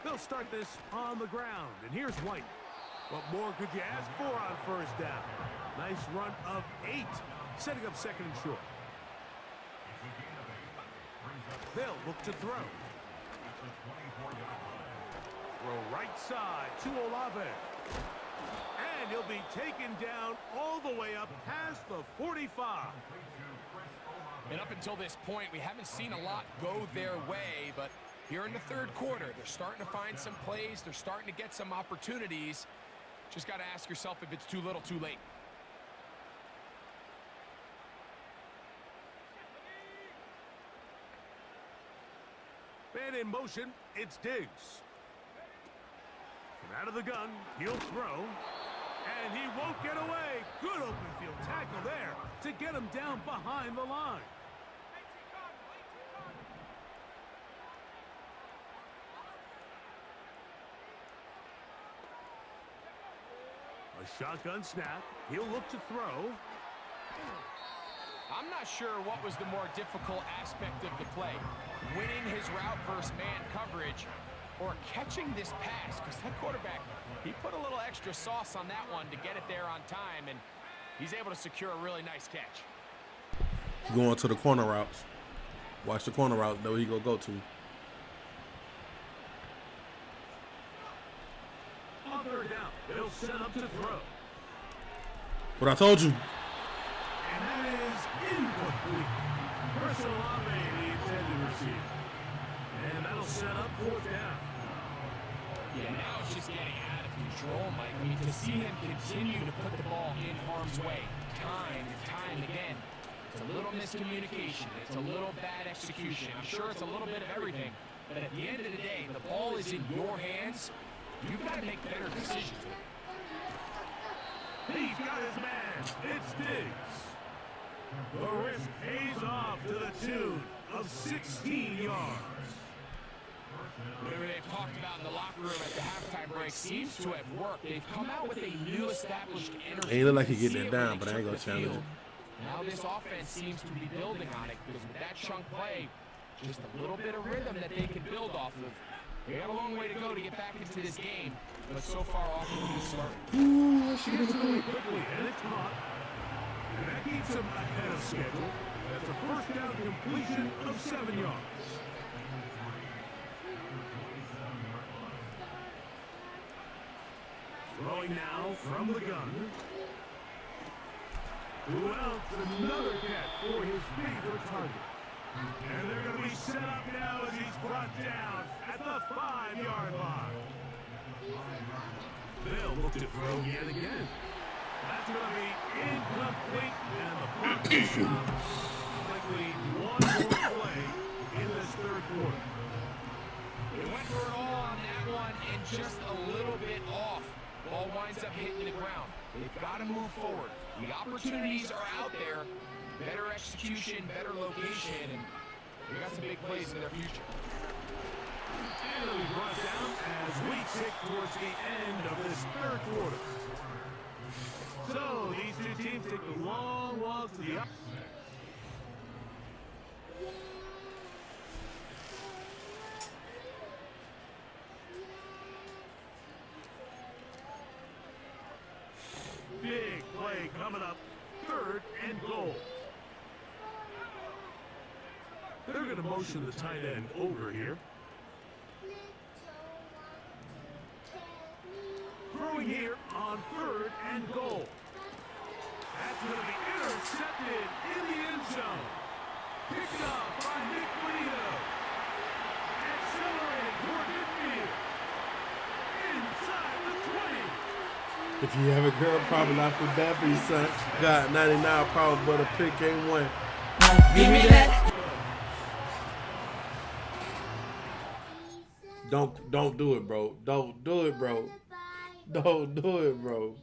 They'll start this on the ground, and here's White. What more could you ask for on 1st down? Nice run of 8, setting up 2nd and short. They'll look to throw. Throw right side to Olave. And he'll be taken down all the way up past the 45. And up until this point, we haven't seen a lot go their way, but here in the 3rd quarter, they're starting to find some plays. They're starting to get some opportunities. Just got to ask yourself if it's too little, too late. And in motion, it's Diggs. From out of the gun, he'll throw. And he won't get away. Good open field tackle there to get him down behind the line. A shotgun snap. He'll look to throw. I'm not sure what was the more difficult aspect of the play. Winning his route versus man coverage or catching this pass, because that quarterback, he put a little extra sauce on that one to get it there on time, and he's able to secure a really nice catch. Going to the corner routes. Watch the corner route, though he gonna go to. On 3rd down, they'll set up to throw. What I told you. And that is incomplete. Chris Olave, the intended receiver. And that'll set up 4th down. Yeah, now it's just getting out of control, Mike. I mean, to see him continue to put the ball in harm's way time and time again, it's a little miscommunication. It's a little bad execution. I'm sure it's a little bit of everything. But at the end of the day, the ball is in your hands. You've got to make better decisions. He's got his man. It's Diggs. The risk pays off to the tune of 16 yards. Whatever they've talked about in the locker room at the halftime break seems to have worked. They've come out with a new established energy. He look like he getting it down, but I ain't gonna challenge it. Now this offense seems to be building on it because with that chunk play, just a little bit of rhythm that they can build off of. They got a long way to go to get back into this game, but so far off to a good start. Gets away quickly, and it's caught. And that keeps him ahead of schedule. That's a 1st down completion of 7 yards. Throwing now from the gun. Who else? Another catch for his favorite target. And they're going to be set up now as he's brought down at the 5-yard line. They'll look to throw yet again. That's going to be incomplete, and the punt is shot. Likely one more play in this 3rd quarter. They went for it all on that one and just a little bit off. Ball winds up hitting the ground. They've got to move forward. The opportunities are out there. Better execution, better location, and we got some big plays in their future. And it'll be brought down as we tick towards the end of this 3rd quarter. So these two teams take a long walk to the up. Big play coming up. 3rd and goal. They're going to motion the tight end over here. Throwing here on 3rd and goal. That's going to be intercepted in the end zone. Picked up by Nick Bonito. Accelerated toward midfield. Inside the 20. If you have a girl problem, I feel bad for your son. Got 99 problems, but a pick ain't one. Give me that. Don't do it, bro. Don't do it, bro. Don't do it, bro.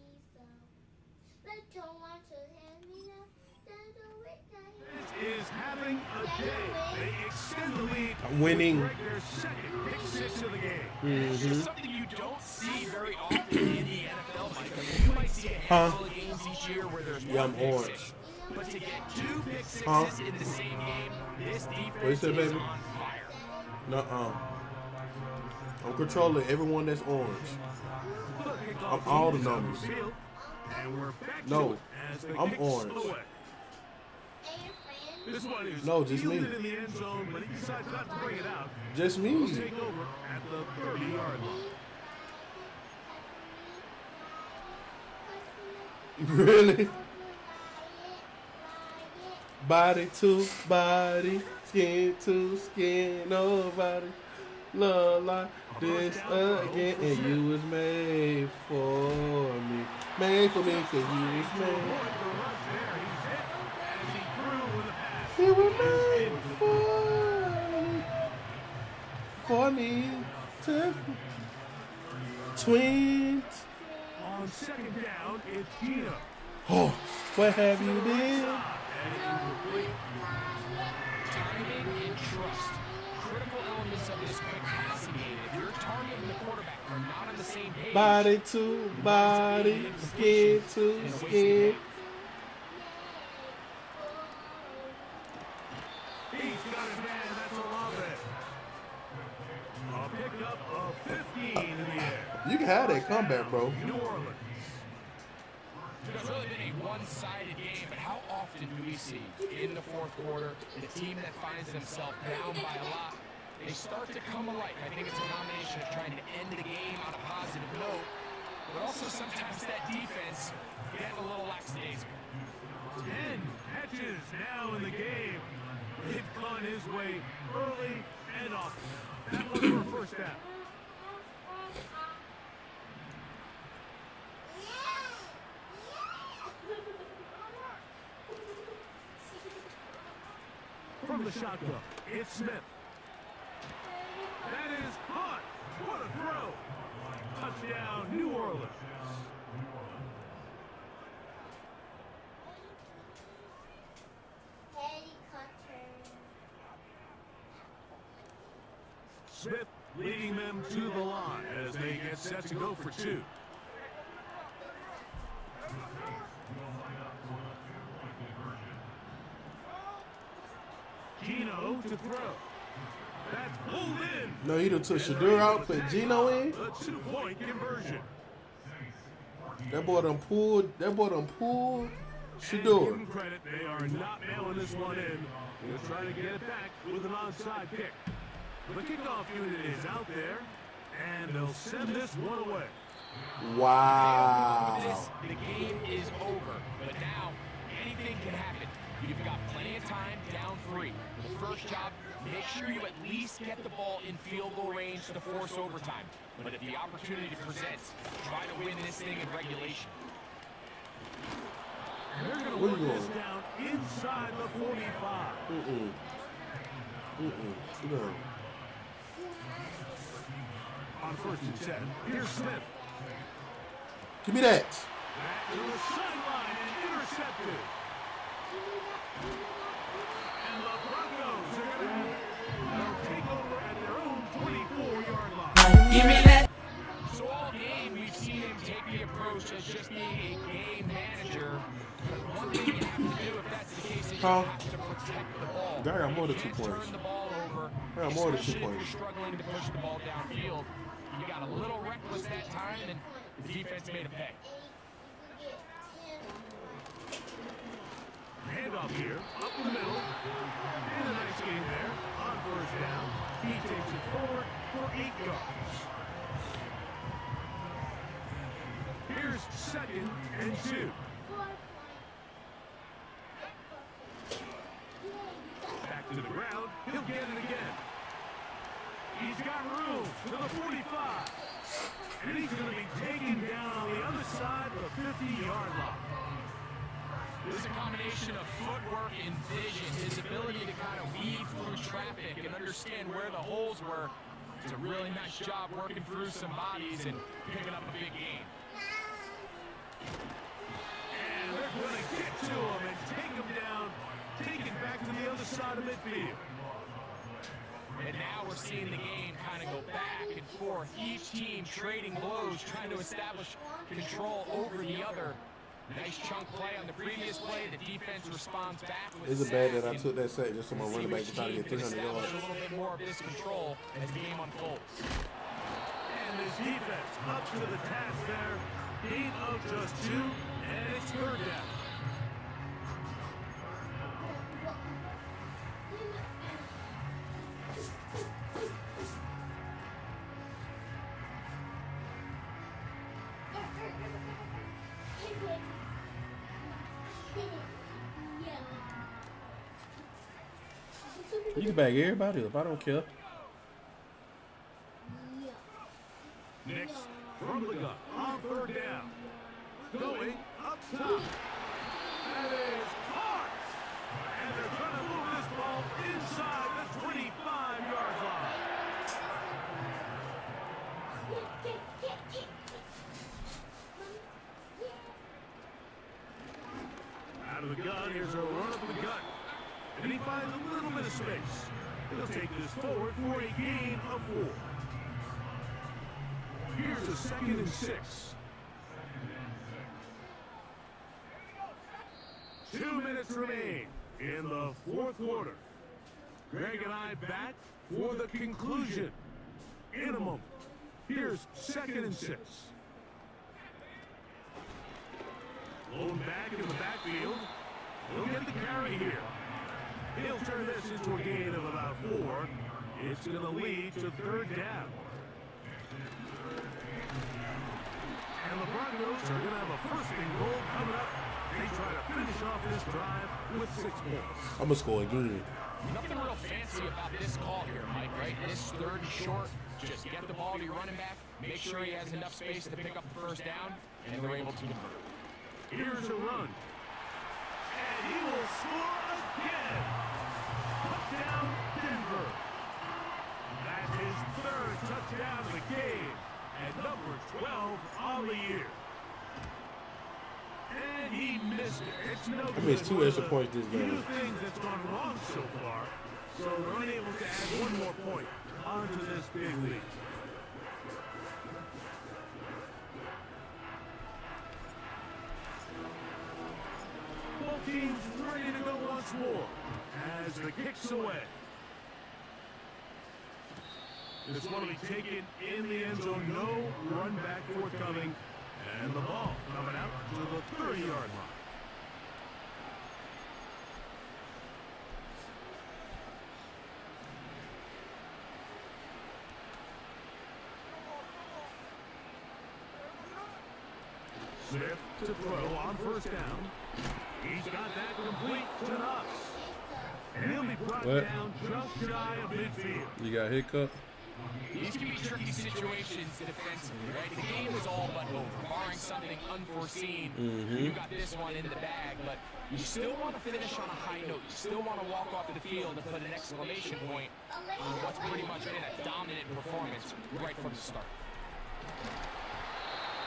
Is having a day. They extend the lead. Winning. Their 2nd pick 6 of the game. It's just something you don't see very often in the NFL, Mike. I mean, you might see a handful of games each year where there's Yeah, I'm one pick orange. six. But to get 2 pick sixes in the same game, this What you defense say, is baby? on fire. Nuh-uh. I'm controlling everyone that's orange. I'm all the numbers. And we're back No, to it as the I'm kick's orange. away. This one is No, just me. fielded in the end zone, but he decides not to bring it out. Just He'll me. take over at the 30-yard line. Really? Body to body, skin to skin, nobody love like this again. And you was made for me. Made for me because you was Avoid made. the rush there. He's hit as he threw with a pass. You were It's made for me to twins. On second down, it's Gino. Oh, where have you been? And incomplete. Timing and trust. Critical elements of this quick passing game. If your target and the quarterback are not on the same page, Body to body, skin to skin. He's got his man. That's Olave. A pickup of 15 in the air. You can have that comeback, bro. New Orleans. it's really been a one-sided game, but how often do we see in the fourth quarter the team that finds themselves down by a lot, they start to come alive. I think it's a combination of trying to end the game on a positive note, but also sometimes that defense getting a little lackadaisical. 10 catches now in the game. They've gone his way early and often. That was for a first down. From the shotgun, it's Smith. That is hot. What a throw. Touchdown, New Orleans. Smith leading them to the line as they get set to go for 2. Gino to throw. That's pulled in. No, you done took Shadur out, put Gino in. A 2-point conversion. That boy done pulled And give Shadur. them credit, they are not mailing this one in. They'll try to get it back with an onside kick. The kickoff unit is out there, and they'll send this one away. Wow. The game is over, but now anything can happen. You've got plenty of time, down 3. The first job, make sure you at least get the ball in field goal range to force overtime. But if the opportunity presents, try to win this thing in regulation. And they're going to Where work you this going? down inside the 45. Sit down. On 1st and 10, here's Smith. Give me that. Back to the sideline and intercepted. And the Broncos are going to take over at their own 24-yard line. Give me that. So all game, we've seen him take the approach as just being a game manager. But one thing you have to do if that's the case is you Huh? have to protect the ball. I got more than You 2 can't points. turn the ball over, I got more than 2 especially if points. you're struggling to push the ball downfield. You got a little reckless that time, and the defense made a pay. Handoff here, up the middle. And a nice game there on 1st down. He takes it forward for 8 yards. Here's 2nd and 2. Back to the ground. He'll get it again. He's got room to the 45. And he's going to be taken down on the other side of the 50-yard line. This is a combination of footwork and vision, his ability to kind of weave through traffic and understand where the holes were. It's a really nice job working through some bodies and picking up a big gain. And they're going to get to him and take him down, take it back to the other side of midfield. And now we're seeing the game kind of go back and forth. Each team trading blows, trying to establish control over the other. Nice chunk play on the previous play. The defense responds back with It's a bad that I sack, took that sack just so my and running see back which can try to team get can 300 establish yards. a little bit more of this control as the game unfolds. And his defense up to the task there. Gain of just 2, and it's third down. You can bag everybody up. I don't care. Next, from the gun, on third down. Going up top. That is caught. And they're going to move this ball inside the 25-yard line. Out of the gun, here's a run up the gut. And he finds a little bit of space. He'll take this forward for a gain of 4. Here's a 2nd and 6. 2 minutes remain in the fourth quarter. Greg and I back for the conclusion in a moment. Here's 2nd and 6. Lone back in the backfield. He'll get the carry here. He'll turn this into a gain of about 4. It's going to lead to third down. And the Broncos are going to have a first and goal coming up. They try to finish off this drive with 6 points. I'm going to score again. Nothing real fancy about this call here, Mike, right? This 3rd and short, just get the ball to your running back, make sure he has enough space to pick up the first down, and they're able to convert. Here's a run. And he will score again. Touchdown, Denver. That's his 3rd touchdown of the game. And number 12 on the year. And he missed it. It's no good. I missed 2 extra points this Few game. things that's gone wrong so far. So they're unable to add one more point onto this big lead. Both teams ready to go once more as the kick's away. This one will be taken in the end zone. No run back forthcoming. And the ball coming out to the 30-yard line. Smith to throw on first down. He's got that complete to Knox. And he'll be brought What? down just shy of midfield. You got hiccup? These can be tricky situations defensively, right? The game is all but over, barring something unforeseen. You got this one in the bag, but you still want to finish on a high note. You still want to walk off the field and put an exclamation point on what's pretty much been a dominant performance right from the start.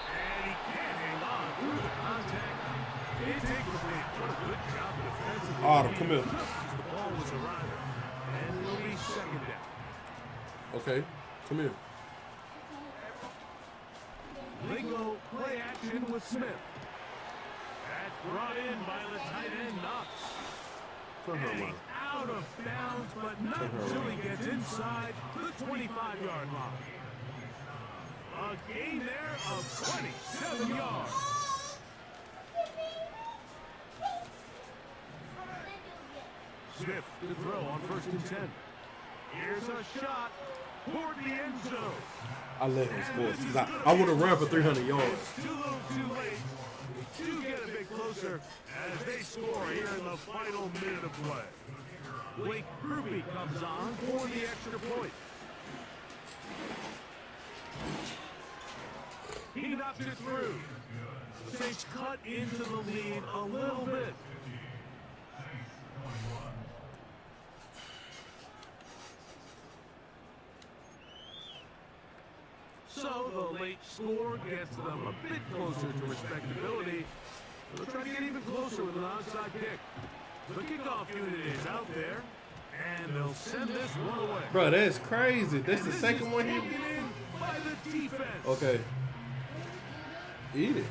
And he can't hang on through the contact. It's Igleman. What a good job defensively. Autumn, come here. The ball was arriving. And it'll be 2nd down. Okay, come here. Lingo play action with Smith. That's brought in by the tight end Knox. Turn her And around. he's out of bounds, but not until he gets inside the 25-yard line. A gain there of 27 yards. Smith to throw on 1st and 10. Here's a shot toward the end zone. I let him score. 'Cause I would have run for 300 yards. Too little, too late. To get a bit closer as they score here in the final minute of play. Blake Grupe comes on for the extra point. He knocks it through. Saints cut into the lead a little bit. So the late score gets them a bit closer to respectability. They'll try to get even closer with an onside kick. The kickoff unit is out there, and they'll send this one away. Bro, that's crazy. That's And the this second is one he... taken in by the defense. Okay. Eat it.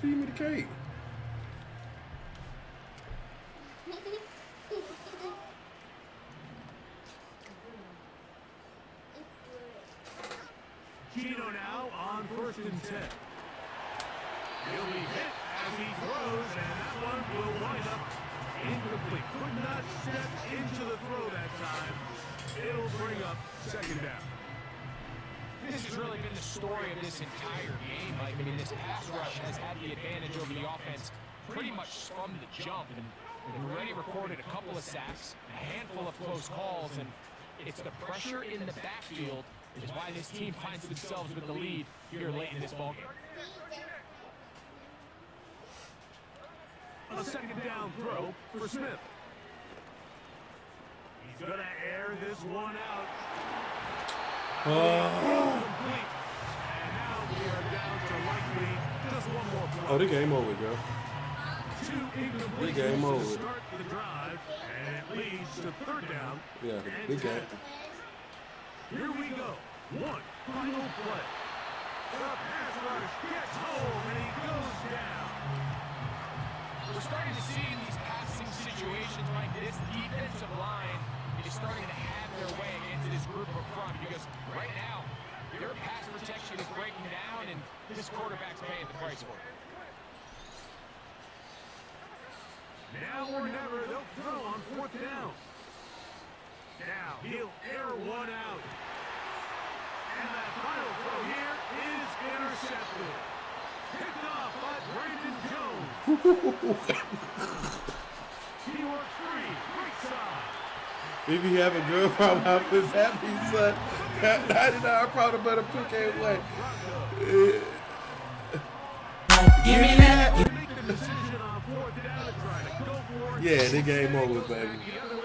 feed me the cake. Gino now on 1st and 10. He'll be hit as he throws, and that one will wind up incomplete. Could not step into the throw that time. It'll bring up 2nd down. This has really been the story of this entire game, Mike. I mean, this pass rush has had the advantage over the offense pretty much from the jump. And we've already recorded a couple of sacks, a handful of close calls, and it's the pressure in the backfield is why this team finds themselves with the lead here late in this ballgame. A 2nd down throw for Smith. He's going to air this one out. Incomplete. And now we are down to likely just one more play. Oh, the game over, bro. 2 incompletions The game to over. start the drive, and it leads to 3rd down. Yeah, and big game. 10. Here we go. One final play. The pass rush gets home, and he goes down. We're starting to see in these passing situations, Mike, this defensive line is starting to have their way against this group up front because right now, their pass protection is breaking down, and this quarterback's paying the price for it. Now or never, they'll throw on 4th down. Now he'll air one out. And that final throw here is intercepted. Picked off by Brandon Jones. He works free, right side. If you have a good problem, how this happening, son? 99 probably better pick away. Give me that. Make the decision on 4th down and try to go for it. Yeah, the game over, baby. The other